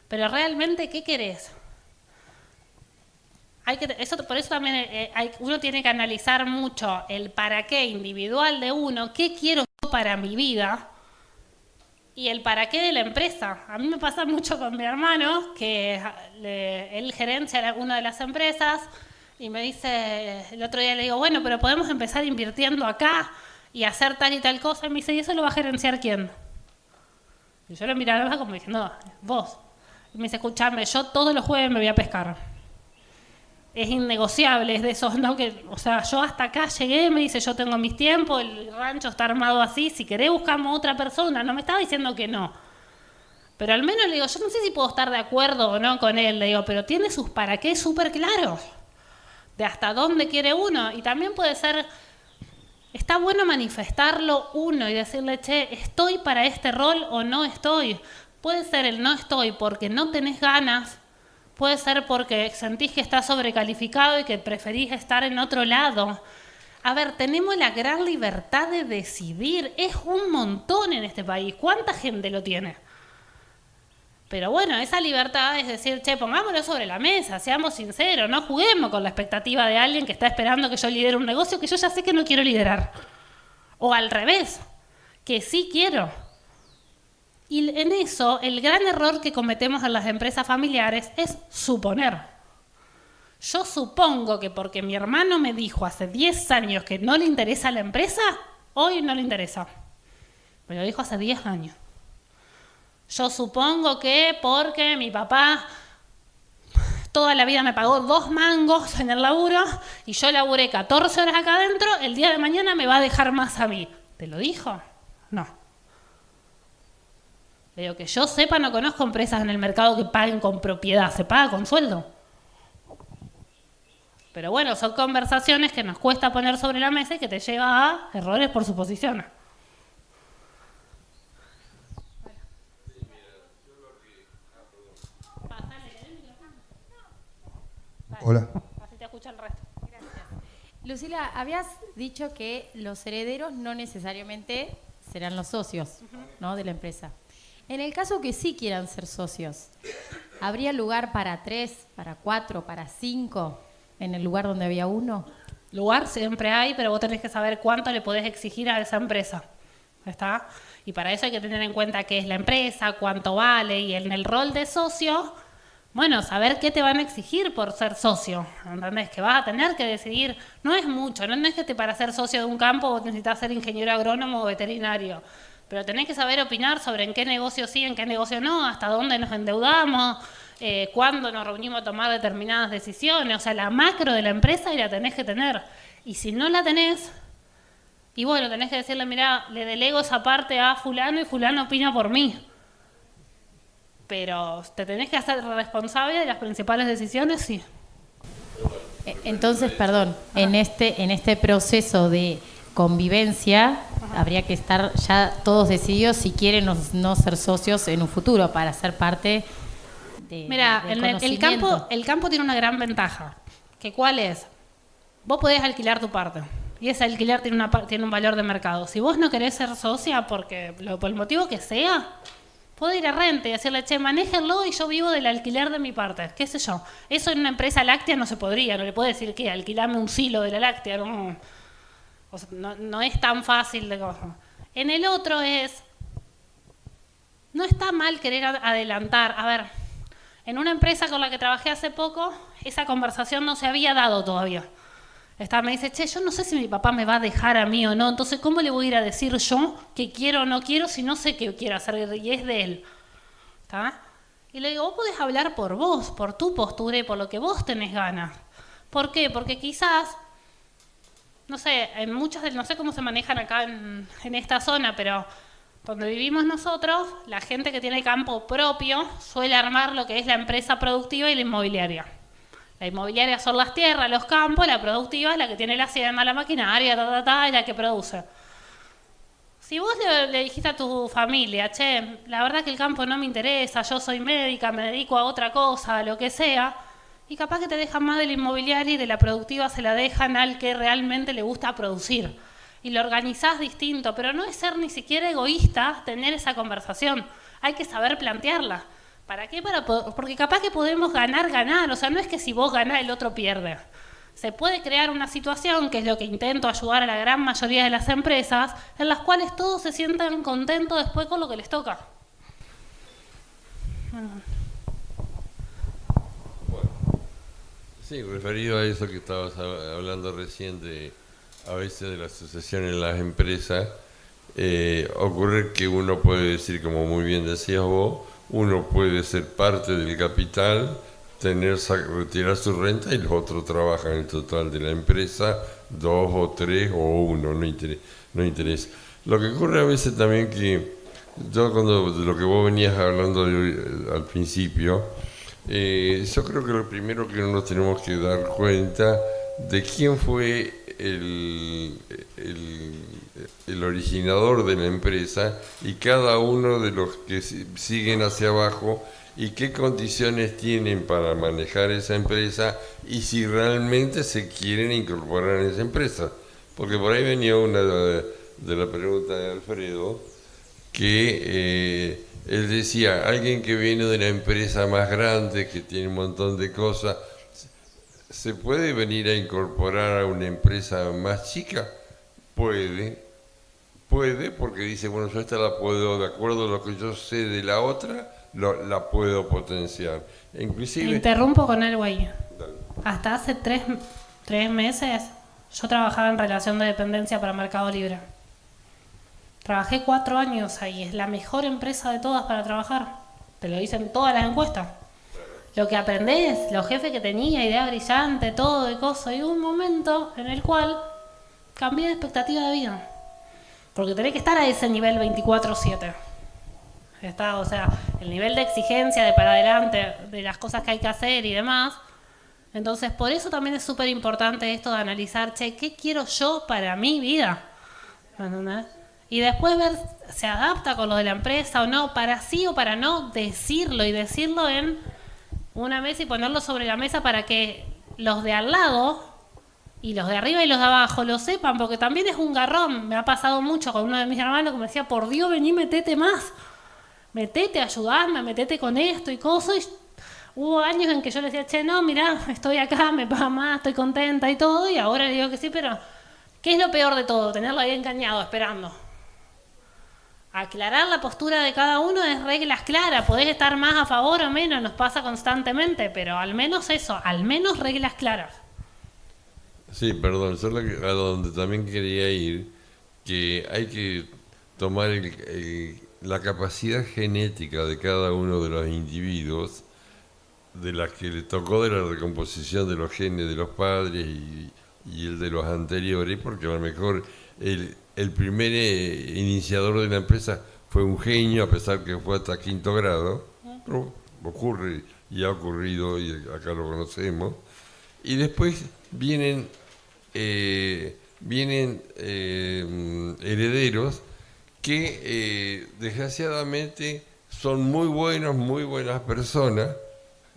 Pero realmente, ¿qué querés? Por eso también uno tiene que analizar mucho el para qué individual de uno, qué quiero yo para mi vida y el para qué de la empresa. A mí me pasa mucho con mi hermano, que él gerencia una de las empresas y me dice, el otro día le digo, bueno, pero podemos empezar invirtiendo acá y hacer tal y tal cosa. Y me dice, ¿y eso lo va a gerenciar quién? Y yo lo miraba como diciendo, vos. Y me dice, escuchame, yo todos los jueves me voy a pescar. Es innegociable, es de esos, ¿no? O sea, yo hasta acá llegué, me dice, yo tengo mis tiempos, el rancho está armado así, si querés buscamos otra persona. No me estaba diciendo que no. Pero al menos le digo, yo no sé si puedo estar de acuerdo o no con él, le digo, pero tiene sus para qué súper claros, de hasta dónde quiere uno. Y también puede ser, está bueno manifestarlo uno y decirle, che, ¿estoy para este rol o no estoy? Puede ser el no estoy porque no tenés ganas, puede ser porque sentís que estás sobrecalificado y que preferís estar en otro lado. A ver, tenemos la gran libertad de decidir. Es un montón en este país. ¿Cuánta gente lo tiene? Pero bueno, esa libertad es decir, che, pongámoslo sobre la mesa, seamos sinceros, no juguemos con la expectativa de alguien que está esperando que yo lidere un negocio que yo ya sé que no quiero liderar. O al revés, que sí quiero. Y en eso, el gran error que cometemos en las empresas familiares es suponer. Yo supongo que porque mi hermano me dijo hace 10 años que no le interesa la empresa, hoy no le interesa. Me lo dijo hace 10 años. Yo supongo que porque mi papá toda la vida me pagó 2 mangos en el laburo y yo laburé 14 horas acá adentro, el día de mañana me va a dejar más a mí. ¿Te lo dijo? No. Le digo, que yo sepa, no conozco empresas en el mercado que paguen con propiedad, se paga con sueldo. Pero bueno, son conversaciones que nos cuesta poner sobre la mesa y que te lleva a errores por suposición. Hola. Así te escucha el resto. Gracias. Lucila, habías dicho que los herederos no necesariamente serán los socios, ¿no?, de la empresa. En el caso que sí quieran ser socios, ¿habría lugar para 3, para 4, para 5 en el lugar donde había 1? Lugar siempre hay, pero vos tenés que saber cuánto le podés exigir a esa empresa. ¿Está? Y para eso hay que tener en cuenta qué es la empresa, cuánto vale, y en el rol de socio, bueno, saber qué te van a exigir por ser socio, ¿entendés? Que vas a tener que decidir, no es mucho, no es que para ser socio de un campo vos necesitas ser ingeniero agrónomo o veterinario, pero tenés que saber opinar sobre en qué negocio sí, en qué negocio no, hasta dónde nos endeudamos, cuándo nos reunimos a tomar determinadas decisiones, o sea, la macro de la empresa y la tenés que tener. Y si no la tenés, y bueno, tenés que decirle, mirá, le delego esa parte a fulano y fulano opina por mí. Pero te tenés que hacer responsable de las principales decisiones, sí. Entonces, perdón, en este proceso de convivencia habría que estar ya todos decididos si quieren o no ser socios en un futuro para ser parte de. Mira, el campo tiene una gran ventaja. ¿Que cuál es? Vos podés alquilar tu parte. Y ese alquiler tiene un valor de mercado. Si vos no querés ser socia por el motivo que sea, puedo ir a Rente y decirle, che, manéjenlo y yo vivo del alquiler de mi parte, qué sé yo. Eso en una empresa láctea no se podría, no le puedo decir que alquilarme un silo de la láctea, no, o sea, no es tan fácil de cosa. En el otro no está mal querer adelantar. A ver, en una empresa con la que trabajé hace poco, esa conversación no se había dado todavía. Me dice, che, yo no sé si mi papá me va a dejar a mí o no, entonces ¿cómo le voy a ir a decir yo que quiero o no quiero si no sé qué quiero hacer? Y es de él. ¿Está? Y le digo, vos podés hablar por vos, por tu postura y por lo que vos tenés ganas. ¿Por qué? Porque quizás, no sé, no sé cómo se manejan acá en esta zona, pero donde vivimos nosotros, la gente que tiene campo propio suele armar lo que es la empresa productiva y la inmobiliaria. La inmobiliaria son las tierras, los campos, la productiva es la que tiene la hacienda, la maquinaria, y la que produce. Si vos le dijiste a tu familia, che, la verdad que el campo no me interesa, yo soy médica, me dedico a otra cosa, a lo que sea, y capaz que te dejan más de la inmobiliaria y de la productiva se la dejan al que realmente le gusta producir. Y lo organizás distinto, pero no es ser ni siquiera egoísta tener esa conversación. Hay que saber plantearla. ¿Para qué? Porque capaz que podemos ganar, o sea, no es que si vos ganás el otro pierde. Se puede crear una situación, que es lo que intento ayudar a la gran mayoría de las empresas, en las cuales todos se sientan contentos después con lo que les toca. Bueno, sí, referido a eso que estabas hablando recién a veces de la sucesión en las empresas, ocurre que uno puede decir, como muy bien decías vos, uno puede ser parte del capital, retirar su renta y los otros trabajan el total de la empresa, 2 o 3 o 1, no interesa. Lo que ocurre a veces también que yo de lo que vos venías hablando al principio, yo creo que lo primero que nos tenemos que dar cuenta de quién fue el originador de la empresa y cada uno de los que siguen hacia abajo y qué condiciones tienen para manejar esa empresa y si realmente se quieren incorporar en esa empresa. Porque por ahí venía una de la pregunta de Alfredo, que él decía, alguien que viene de una empresa más grande, que tiene un montón de cosas, ¿se puede venir a incorporar a una empresa más chica? Puede, porque dice, bueno, yo esta la puedo, de acuerdo a lo que yo sé de la otra, la puedo potenciar. Inclusive... Te interrumpo con algo ahí. Dale. Hasta hace 3 meses yo trabajaba en relación de dependencia para Mercado Libre. Trabajé 4 años ahí, es la mejor empresa de todas para trabajar. Te lo dicen todas las encuestas. Lo que aprendés, los jefes que tenía, idea brillante, todo de cosas, y hubo un momento en el cual cambié de expectativa de vida. Porque tenés que estar a ese nivel 24/7. O sea, el nivel de exigencia, de para adelante, de las cosas que hay que hacer y demás. Entonces, por eso también es súper importante esto de analizar, che, ¿qué quiero yo para mi vida? ¿Entendés? Y después ver, ¿se adapta con lo de la empresa o no? Para sí o para no, decirlo. Y decirlo en una mesa y ponerlo sobre la mesa para que los de al lado y los de arriba y los de abajo lo sepan, porque también es un garrón. Me ha pasado mucho con uno de mis hermanos que me decía, por Dios, vení, metete más. Metete, ayudame, metete con esto y cosas. Y hubo años en que yo le decía, che, no, mirá, estoy acá, me paga más, estoy contenta y todo. Y ahora le digo que sí, pero ¿qué es lo peor de todo? Tenerlo ahí engañado, esperando. Aclarar la postura de cada uno es reglas claras. Podés estar más a favor o menos, nos pasa constantemente, pero al menos eso, al menos reglas claras. Sí, perdón, yo a donde también quería ir, que hay que tomar la capacidad genética de cada uno de los individuos, de las que le tocó de la recomposición de los genes de los padres y el de los anteriores, porque a lo mejor el primer iniciador de la empresa fue un genio, a pesar que fue hasta 5º grado, pero ocurre y ha ocurrido y acá lo conocemos, y después vienen herederos que desgraciadamente son muy buenas personas,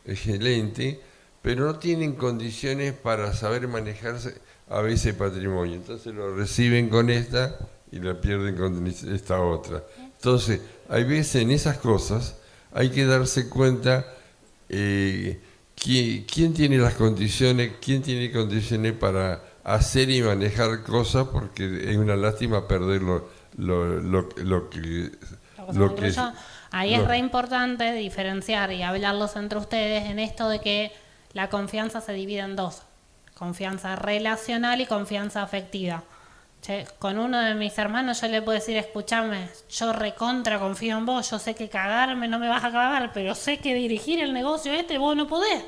excelente, pero no tienen condiciones para saber manejarse a veces patrimonio. Entonces lo reciben con esta y la pierden con esta otra. Entonces, hay veces en esas cosas hay que darse cuenta quién tiene las condiciones, quién tiene condiciones para hacer y manejar cosas, porque es una lástima perder lo que ahí es re importante diferenciar y hablarlos entre ustedes en esto de que la confianza se divide en 2. Confianza relacional y confianza afectiva. Che, con uno de mis hermanos yo le puedo decir, escúchame, yo recontra confío en vos, yo sé que cagarme no me vas a cagar, pero sé que dirigir el negocio vos no podés.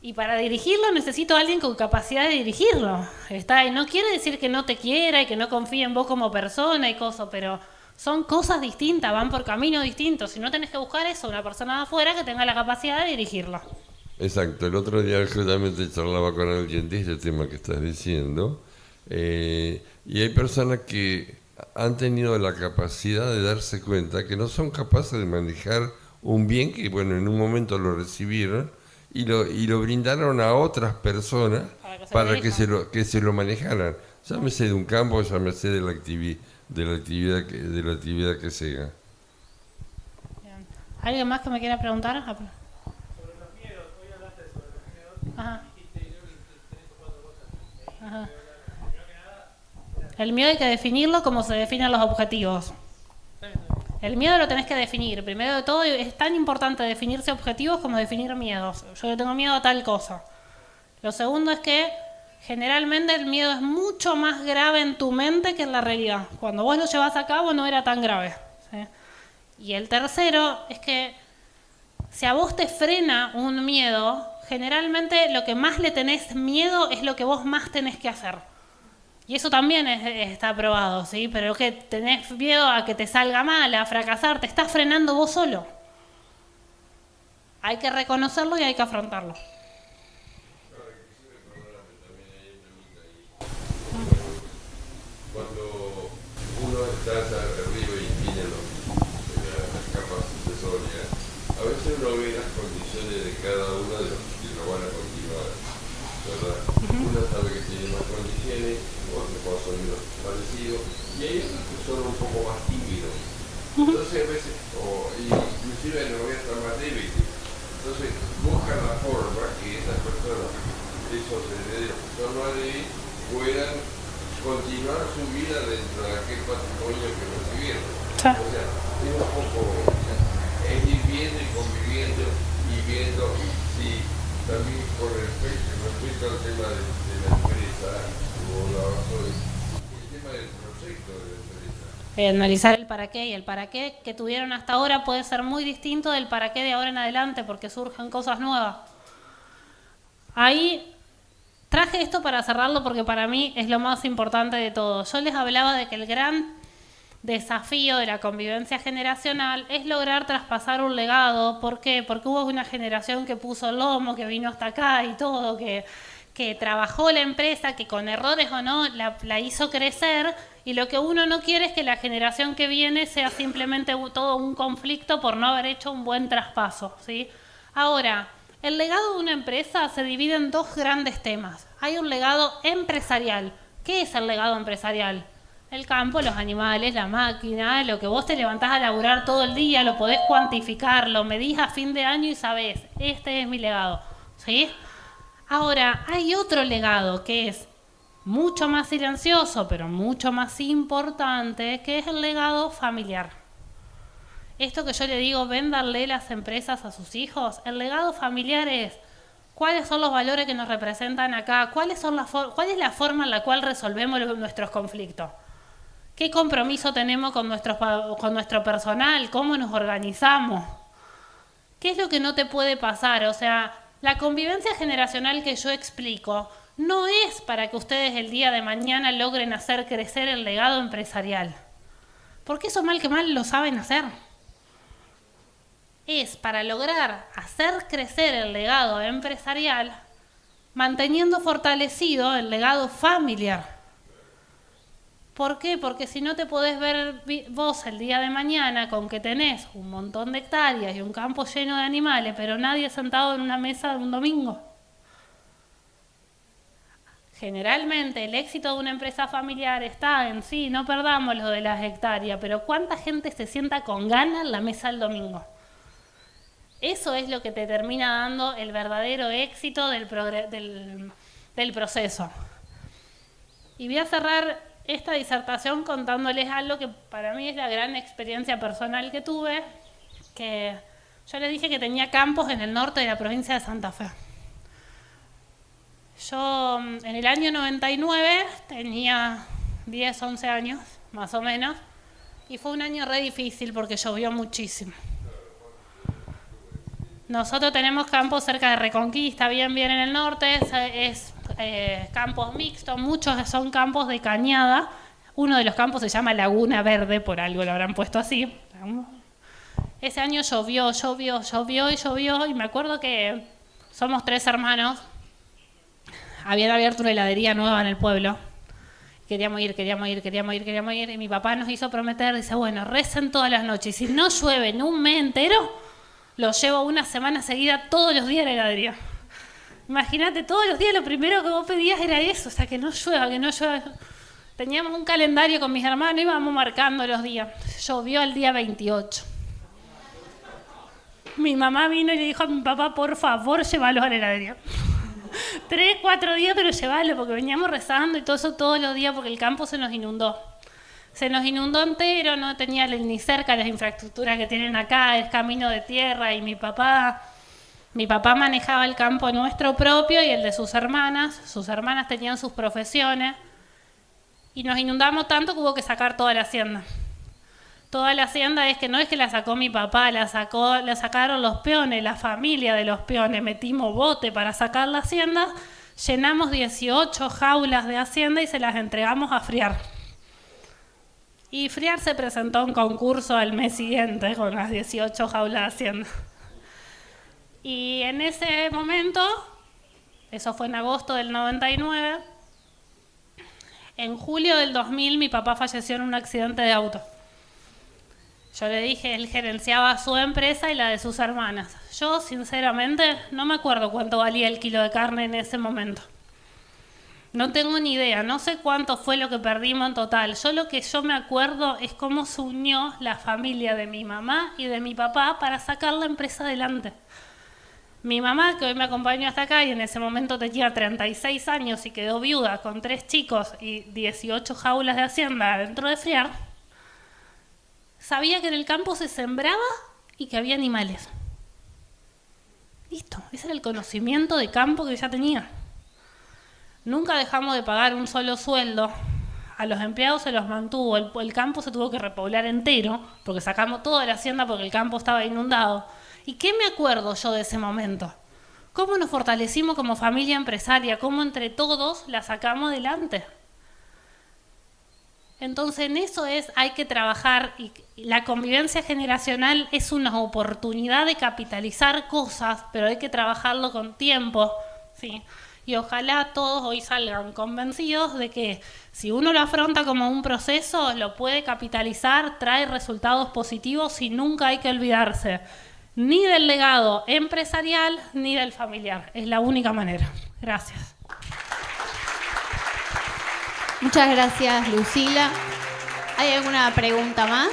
Y para dirigirlo necesito a alguien con capacidad de dirigirlo. Y no quiere decir que no te quiera y que no confíe en vos como persona y cosas, pero son cosas distintas, van por caminos distintos. Si no tenés que buscar eso, una persona de afuera que tenga la capacidad de dirigirlo. Exacto, el otro día justamente charlaba con alguien de este tema que estás diciendo, y hay personas que han tenido la capacidad de darse cuenta que no son capaces de manejar un bien que, bueno, en un momento lo recibieron y lo brindaron a otras personas para que se lo manejaran. Llámese de un campo, llámese de la actividad que sea. Bien. ¿Alguien más que me quiera preguntar? Ajá. Ajá. El miedo hay que definirlo como se definen los objetivos. El miedo lo tenés que definir. Primero de todo, es tan importante definirse objetivos como definir miedos. Yo le tengo miedo a tal cosa. Lo segundo es que generalmente el miedo es mucho más grave en tu mente que en la realidad. Cuando vos lo llevas a cabo no era tan grave, ¿sí? Y el tercero es que si a vos te frena un miedo, generalmente lo que más le tenés miedo es lo que vos más tenés que hacer. Y eso también está probado, ¿sí? Pero que tenés miedo a que te salga mal, a fracasar, te estás frenando vos solo. Hay que reconocerlo y hay que afrontarlo. Cuando uno está arriba y tiene las capas sucesorias, a veces uno ve las condiciones de cada uno de los que lo van a continuar, ¿verdad? Uno sabe que tiene más condiciones, otros más o menos parecidos, y hay otros que son un poco más tímidos. Entonces a veces, inclusive no voy a estar más débil. Entonces buscan la forma que esas personas, esos herederos que son más débiles, puedan continuar su vida dentro de aquel patrimonio que recibieron. Sí. O sea, es un poco, es ir viendo y conviviendo y viendo, y sí, también con respecto al tema de la empresa, como lo avanzó, el tema del proyecto de la empresa. Analizar el para qué, y el para qué que tuvieron hasta ahora puede ser muy distinto del para qué de ahora en adelante porque surgen cosas nuevas. Ahí traje esto para cerrarlo porque para mí es lo más importante de todo. Yo les hablaba de que el gran desafío de la convivencia generacional es lograr traspasar un legado. ¿Por qué? Porque hubo una generación que puso el lomo, que vino hasta acá y todo, que trabajó la empresa, que con errores o no la hizo crecer, y lo que uno no quiere es que la generación que viene sea simplemente todo un conflicto por no haber hecho un buen traspaso, ¿sí? Ahora, el legado de una empresa se divide en dos grandes temas. Hay un legado empresarial. ¿Qué es el legado empresarial? El campo, los animales, la máquina, lo que vos te levantás a laburar todo el día, lo podés cuantificar, lo medís a fin de año y sabés, este es mi legado, ¿sí? Ahora, hay otro legado que es mucho más silencioso, pero mucho más importante, que es el legado familiar. Esto que yo le digo, véndanle las empresas a sus hijos, el legado familiar es cuáles son los valores que nos representan acá, cuál es la forma en la cual resolvemos nuestros conflictos, qué compromiso tenemos con nuestro personal, cómo nos organizamos, qué es lo que no te puede pasar. O sea, la convivencia generacional que yo explico no es para que ustedes el día de mañana logren hacer crecer el legado empresarial, porque eso mal que mal lo saben hacer. Es para lograr hacer crecer el legado empresarial manteniendo fortalecido el legado familiar. ¿Por qué? Porque si no te podés ver vos el día de mañana con que tenés un montón de hectáreas y un campo lleno de animales, pero nadie sentado en una mesa de un domingo. Generalmente el éxito de una empresa familiar está en sí, no perdamos lo de las hectáreas, pero ¿cuánta gente se sienta con ganas en la mesa el domingo? Eso es lo que te termina dando el verdadero éxito del proceso. Y voy a cerrar esta disertación contándoles algo que para mí es la gran experiencia personal que tuve, que yo les dije que tenía campos en el norte de la provincia de Santa Fe. Yo en el año 99 tenía 10, 11 años, más o menos, y fue un año re difícil porque llovió muchísimo. Nosotros tenemos campos cerca de Reconquista, bien en el norte, es campos mixtos, muchos son campos de cañada. Uno de los campos se llama Laguna Verde, por algo lo habrán puesto así. Ese año llovió y me acuerdo que somos 3 hermanos. Habían abierto una heladería nueva en el pueblo. Queríamos ir, y mi papá nos hizo prometer, dice, bueno, recen todas las noches, y si no llueve en un mes entero, lo llevo una semana seguida todos los días a la heladería. Imagínate, todos los días lo primero que vos pedías era eso, o sea, que no llueva. Teníamos un calendario con mis hermanos, íbamos marcando los días. Llovió el día 28. Mi mamá vino y le dijo a mi papá, por favor, llévalo a la heladería. 3, 4 días, pero llévalo, porque veníamos rezando y todo eso todos los días, porque el campo se nos inundó. Se nos inundó entero, no tenía ni cerca las infraestructuras que tienen acá, es camino de tierra, y mi papá manejaba el campo nuestro propio y el de sus hermanas. Sus hermanas tenían sus profesiones, y nos inundamos tanto que hubo que sacar toda la hacienda. Toda la hacienda es que no es que la sacó mi papá, la sacaron los peones, la familia de los peones. Metimos bote para sacar la hacienda, llenamos 18 jaulas de hacienda y se las entregamos a Friar. Y Friar se presentó a un concurso al mes siguiente con las 18 jaulas de hacienda. Y en ese momento, eso fue en agosto del 99, en julio del 2000 mi papá falleció en un accidente de auto. Yo le dije, él gerenciaba su empresa y la de sus hermanas. Yo, sinceramente, no me acuerdo cuánto valía el kilo de carne en ese momento. No tengo ni idea, no sé cuánto fue lo que perdimos en total. Lo que yo me acuerdo es cómo se unió la familia de mi mamá y de mi papá para sacar la empresa adelante. Mi mamá, que hoy me acompañó hasta acá y en ese momento tenía 36 años y quedó viuda con 3 chicos y 18 jaulas de hacienda dentro de Friar, sabía que en el campo se sembraba y que había animales. Listo, ese era el conocimiento de campo que ella tenía. Nunca dejamos de pagar un solo sueldo. A los empleados se los mantuvo. El campo se tuvo que repoblar entero porque sacamos toda la hacienda porque el campo estaba inundado. ¿Y qué me acuerdo yo de ese momento? ¿Cómo nos fortalecimos como familia empresaria? ¿Cómo entre todos la sacamos adelante? Entonces en eso hay que trabajar, y la convivencia generacional es una oportunidad de capitalizar cosas, pero hay que trabajarlo con tiempo, ¿sí? Y ojalá todos hoy salgan convencidos de que si uno lo afronta como un proceso, lo puede capitalizar, trae resultados positivos y nunca hay que olvidarse ni del legado empresarial ni del familiar. Es la única manera. Gracias. Muchas gracias, Lucila. ¿Hay alguna pregunta más?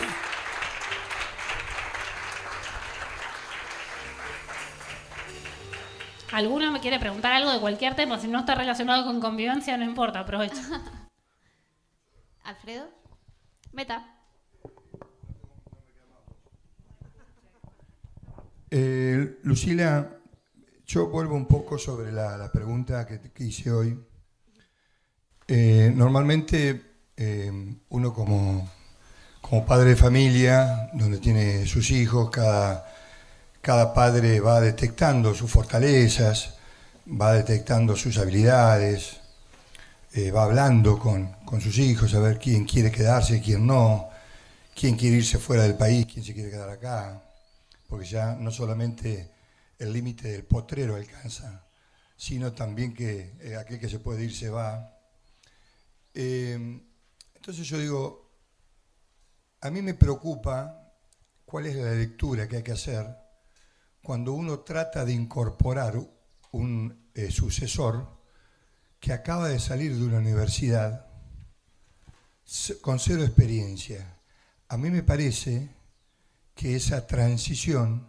¿Alguno me quiere preguntar algo de cualquier tema? Si no está relacionado con convivencia, no importa, aprovecho. Alfredo. Meta. Lucila, yo vuelvo un poco sobre la pregunta que hice hoy. Normalmente uno como padre de familia, donde tiene sus hijos, cada padre va detectando sus fortalezas, va detectando sus habilidades, va hablando con sus hijos a ver quién quiere quedarse, quién no, quién quiere irse fuera del país, quién se quiere quedar acá, porque ya no solamente el límite del potrero alcanza, sino también que aquel que se puede ir se va. Entonces yo digo, a mí me preocupa cuál es la lectura que hay que hacer cuando uno trata de incorporar un sucesor que acaba de salir de una universidad con 0 experiencia. A mí me parece que esa transición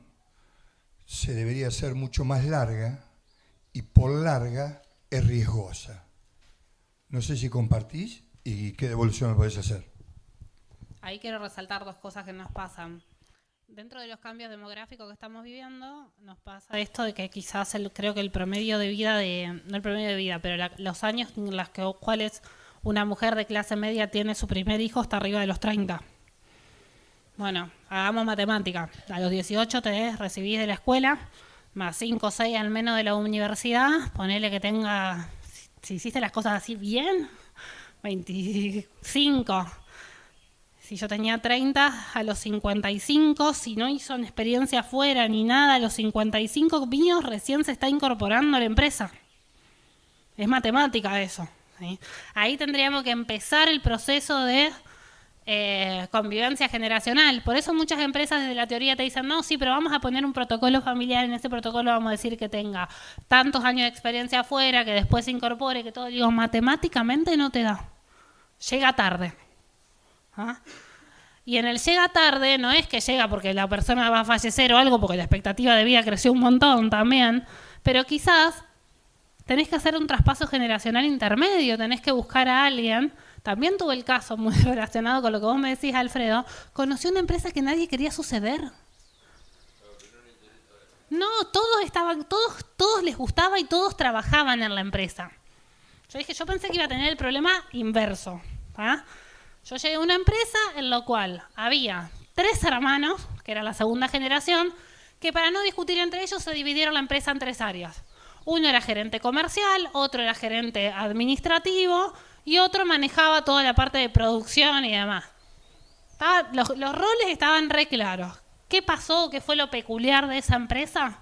se debería hacer mucho más larga y por larga es riesgosa. No sé si compartís y qué devolución me podés hacer. Ahí quiero resaltar 2 cosas que nos pasan. dentro de los cambios demográficos que estamos viviendo, nos pasa esto de que quizás creo que el promedio de vida, no el promedio de vida, pero los años en los cuales una mujer de clase media tiene su primer hijo está arriba de los 30. Bueno, hagamos matemática. A los 18 te recibís de la escuela, más 5 o 6 al menos de la universidad, ponele que tenga, si hiciste las cosas así bien, 25. Si yo tenía 30, a los 55, si no hizo una experiencia afuera ni nada, a los 55 míos recién se está incorporando a la empresa. Es matemática eso, ¿sí? Ahí tendríamos que empezar el proceso de convivencia generacional. Por eso muchas empresas desde la teoría te dicen, no, sí, pero vamos a poner un protocolo familiar, en ese protocolo vamos a decir que tenga tantos años de experiencia afuera, que después se incorpore, que todo. Digo, matemáticamente no te da. Llega tarde. ¿Ah? Y en el llega tarde no es que llega porque la persona va a fallecer o algo, porque la expectativa de vida creció un montón también, pero quizás tenés que hacer un traspaso generacional intermedio, tenés que buscar a alguien. También tuve el caso muy relacionado con lo que vos me decís, Alfredo. Conocí una empresa que nadie quería suceder. No, todos les gustaba y todos trabajaban en la empresa. Yo pensé que iba a tener el problema inverso. ¿Ah? Yo llegué a una empresa en la cual había 3 hermanos, que era la segunda generación, que para no discutir entre ellos se dividieron la empresa en 3 áreas. Uno era gerente comercial, otro era gerente administrativo y otro manejaba toda la parte de producción y demás. Los roles estaban re claros. ¿Qué pasó? ¿Qué fue lo peculiar de esa empresa?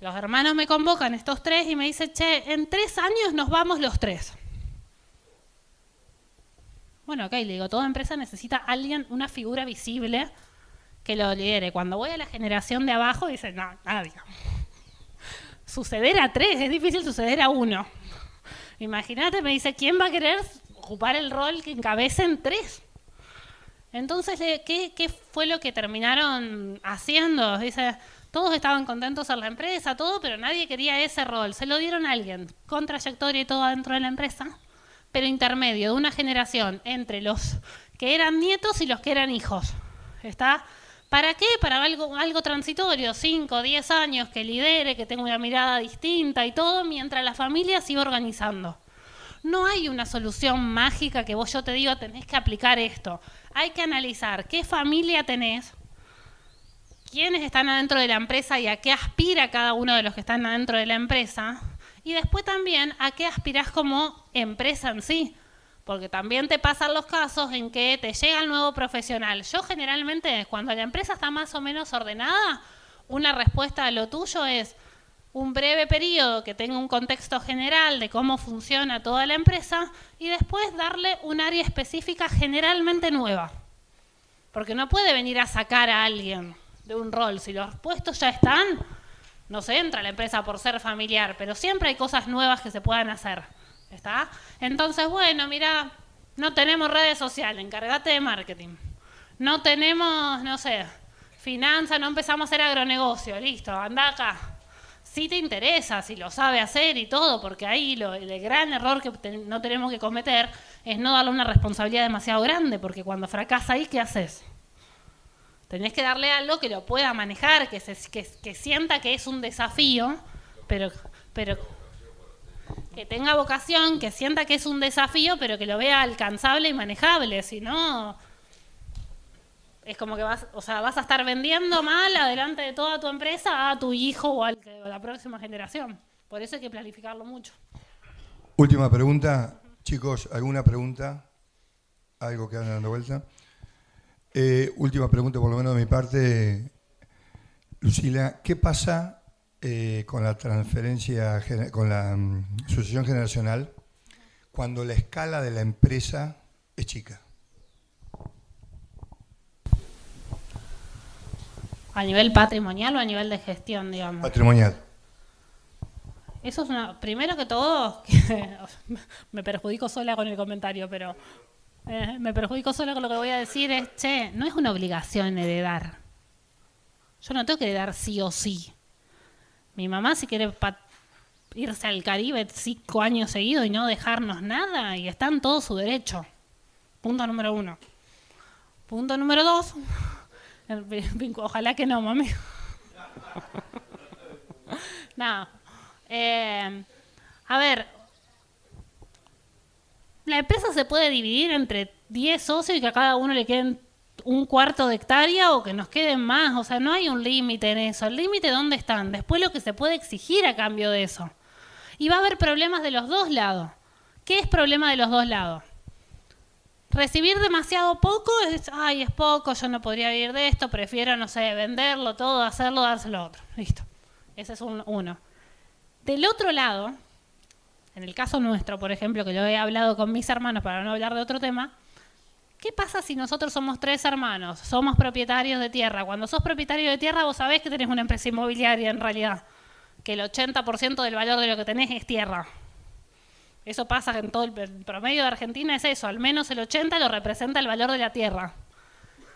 Los hermanos me convocan, estos 3, y me dicen, che, en 3 años nos vamos los 3. Bueno, ok, le digo, toda empresa necesita alguien, una figura visible que lo lidere. Cuando voy a la generación de abajo, dicen, no, nadie. Suceder a 3, es difícil suceder a 1. Imagínate, me dice, ¿quién va a querer ocupar el rol que encabecen 3? Entonces, ¿qué fue lo que terminaron haciendo? Dice, todos estaban contentos en la empresa, todo, pero nadie quería ese rol. Se lo dieron a alguien con trayectoria y todo dentro de la empresa, pero intermedio, de una generación entre los que eran nietos y los que eran hijos. ¿Está? ¿Para qué? Para algo transitorio, 5, 10 años, que lidere, que tenga una mirada distinta y todo, mientras la familia sigue organizando. No hay una solución mágica que yo te digo, tenés que aplicar esto. Hay que analizar qué familia tenés, quiénes están adentro de la empresa y a qué aspira cada uno de los que están adentro de la empresa, y después también a qué aspirás como empresa en sí. Porque también te pasan los casos en que te llega el nuevo profesional. Yo generalmente, cuando la empresa está más o menos ordenada, una respuesta a lo tuyo es un breve periodo que tenga un contexto general de cómo funciona toda la empresa y después darle un área específica generalmente nueva. Porque no puede venir a sacar a alguien de un rol. Si los puestos ya están, no se entra a la empresa por ser familiar, pero siempre hay cosas nuevas que se puedan hacer. ¿Está? Entonces, bueno, mira, no tenemos redes sociales, encárgate de marketing. No tenemos, no sé, finanzas, no empezamos a hacer agronegocio, listo, anda acá. Si te interesa, si lo sabe hacer y todo, porque ahí el gran error que no tenemos que cometer es no darle una responsabilidad demasiado grande, porque cuando fracasa ahí, ¿qué haces? Tenés que darle algo que lo pueda manejar, que sienta que es un desafío, pero que tenga vocación, que sienta que es un desafío, pero que lo vea alcanzable y manejable. Si no, es como que vas a estar vendiendo mal adelante de toda tu empresa a tu hijo o a la próxima generación. Por eso hay que planificarlo mucho. Última pregunta. Chicos, ¿alguna pregunta? ¿Algo que andan dando vuelta? Última pregunta, por lo menos de mi parte. Lucila, ¿qué pasa con la transferencia, con la sucesión generacional, cuando la escala de la empresa es chica? ¿A nivel patrimonial o a nivel de gestión, digamos? Patrimonial. Eso es primero que todo, me perjudico sola con el comentario, pero me perjudico sola con lo que voy a decir es, no es una obligación heredar. Yo no tengo que heredar sí o sí. Mi mamá, si quiere irse al Caribe 5 años seguidos y no dejarnos nada, y está en todo su derecho. Punto número 1. Punto número 2. Ojalá que no, mami. No. A ver, la empresa se puede dividir entre 10 socios y que a cada uno le queden un cuarto de hectárea o que nos queden más. O sea, no hay un límite en eso. ¿El límite dónde están? Después lo que se puede exigir a cambio de eso. Y va a haber problemas de los dos lados. ¿Qué es problema de los dos lados? Recibir demasiado poco es, ay, es poco, yo no podría vivir de esto, prefiero, no sé, venderlo todo, hacerlo, dárselo a otro. Listo. Ese es uno. Del otro lado, en el caso nuestro, por ejemplo, que yo he hablado con mis hermanos para no hablar de otro tema, ¿qué pasa si nosotros somos 3 hermanos? Somos propietarios de tierra. Cuando sos propietario de tierra, vos sabés que tenés una empresa inmobiliaria en realidad, que el 80% del valor de lo que tenés es tierra. Eso pasa en todo el promedio de Argentina, es eso, al menos el 80% lo representa el valor de la tierra.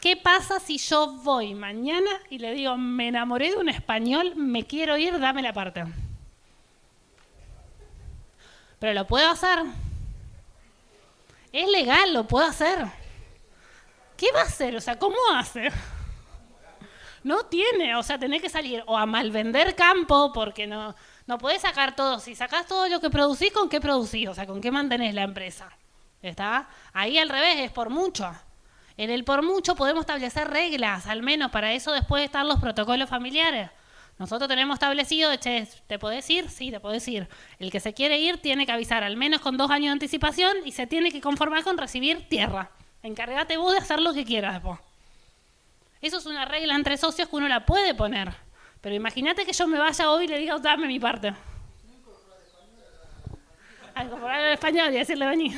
¿Qué pasa si yo voy mañana y le digo, me enamoré de un español, me quiero ir, dame la parte? Pero lo puedo hacer. Es legal, lo puedo hacer. ¿Qué va a hacer? O sea, ¿cómo hace? No tiene, o sea, tenés que salir o a malvender campo porque no podés sacar todo. Si sacás todo lo que producís, ¿con qué producís? O sea, ¿con qué mantenés la empresa? ¿Está? Ahí al revés, es por mucho. En el por mucho podemos establecer reglas, al menos para eso después están los protocolos familiares. Nosotros tenemos establecido, che, ¿te podés ir? Sí, te podés ir. El que se quiere ir tiene que avisar al menos con 2 años de anticipación y se tiene que conformar con recibir tierra. Encárgate vos de hacer lo que quieras después. Eso es una regla entre socios que uno la puede poner. Pero imagínate que yo me vaya hoy y le diga, dame mi parte. A incorporar al español y decirle, vení.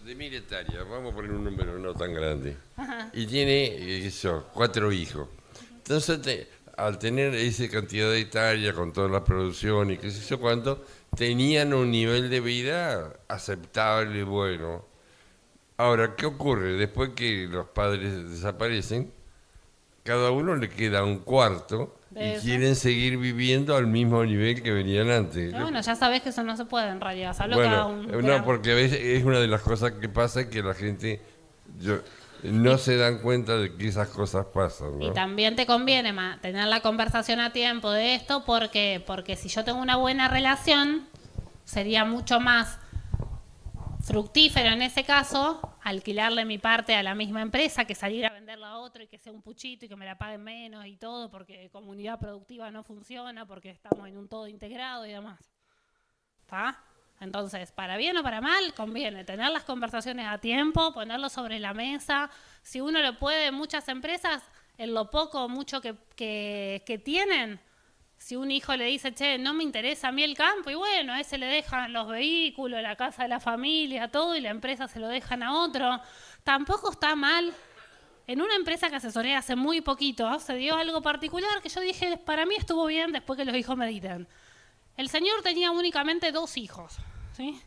De 1000 hectáreas, vamos a poner un número no tan grande. Y tiene, 4 hijos. Entonces, al tener esa cantidad de hectáreas con toda la producción y qué sé yo cuánto, tenían un nivel de vida aceptable, bueno. Ahora, ¿qué ocurre? Después que los padres desaparecen, cada uno le queda un cuarto y quieren seguir viviendo al mismo nivel que venían antes. Pero bueno, ya sabés que eso no se puede en realidad. No, porque a veces es una de las cosas que pasa que la gente no se dan cuenta de que esas cosas pasan, ¿no? Y también te conviene tener la conversación a tiempo de esto porque si yo tengo una buena relación, sería mucho más fructífero en ese caso alquilarle mi parte a la misma empresa que salir a venderla a otro y que sea un puchito y que me la paguen menos y todo porque comunidad productiva no funciona, porque estamos en un todo integrado y demás. ¿Está? Entonces, para bien o para mal, conviene tener las conversaciones a tiempo, ponerlo sobre la mesa. Si uno lo puede, muchas empresas, en lo poco o mucho que tienen, si un hijo le dice, che, no me interesa a mí el campo, y bueno, a ese le dejan los vehículos, la casa de la familia, todo, y la empresa se lo dejan a otro, tampoco está mal. En una empresa que asesoré hace muy poquito, se dio algo particular que yo dije, para mí estuvo bien después que los hijos mediten. El señor tenía únicamente 2 hijos, ¿sí?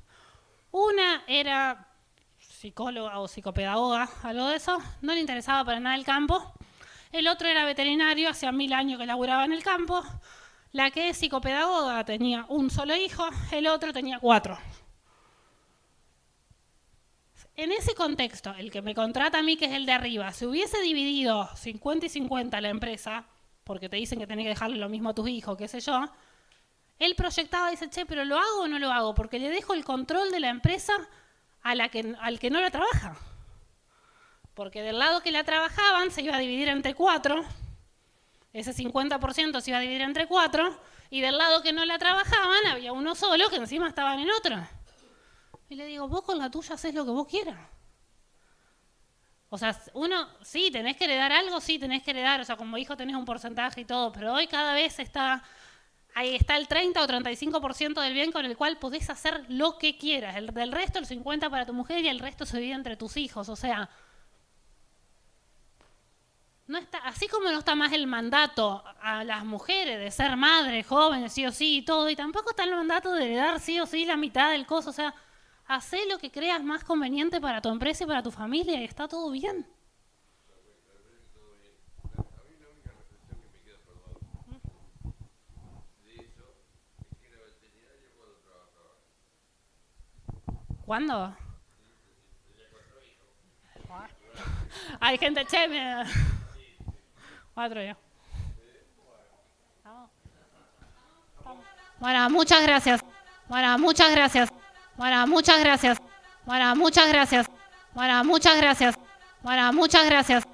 Una era psicóloga o psicopedagoga, algo de eso, no le interesaba para nada el campo. El otro era veterinario, hacía 1000 años que laburaba en el campo. La que es psicopedagoga tenía un solo hijo, el otro tenía 4. En ese contexto, el que me contrata a mí, que es el de arriba, si hubiese dividido 50 y 50 la empresa, porque te dicen que tenés que dejarle lo mismo a tus hijos, qué sé yo, él proyectaba y dice, che, pero ¿lo hago o no lo hago? Porque le dejo el control de la empresa al que no la trabaja. Porque del lado que la trabajaban se iba a dividir entre 4, ese 50% se iba a dividir entre 4, y del lado que no la trabajaban había uno solo que encima estaban en otro. Y le digo, vos con la tuya haces lo que vos quieras. O sea, uno, sí, tenés que heredar algo, sí, tenés que heredar, o sea, como hijo tenés un porcentaje y todo, pero hoy cada vez ahí está el 30 o 35% del bien con el cual podés hacer lo que quieras. Del resto, el 50% para tu mujer y el resto se divide entre tus hijos, o sea, no está, así como no está más el mandato a las mujeres de ser madres, jóvenes, sí o sí y todo, y tampoco está el mandato de heredar sí o sí la mitad del coso, o sea, hacé lo que creas más conveniente para tu empresa y para tu familia y está todo bien. cuándo? Hay gente, che, 4 ya. Bueno, muchas gracias. Bueno, muchas gracias. Bueno, muchas gracias. Bueno, muchas gracias. Bueno, muchas gracias. Bueno, muchas gracias.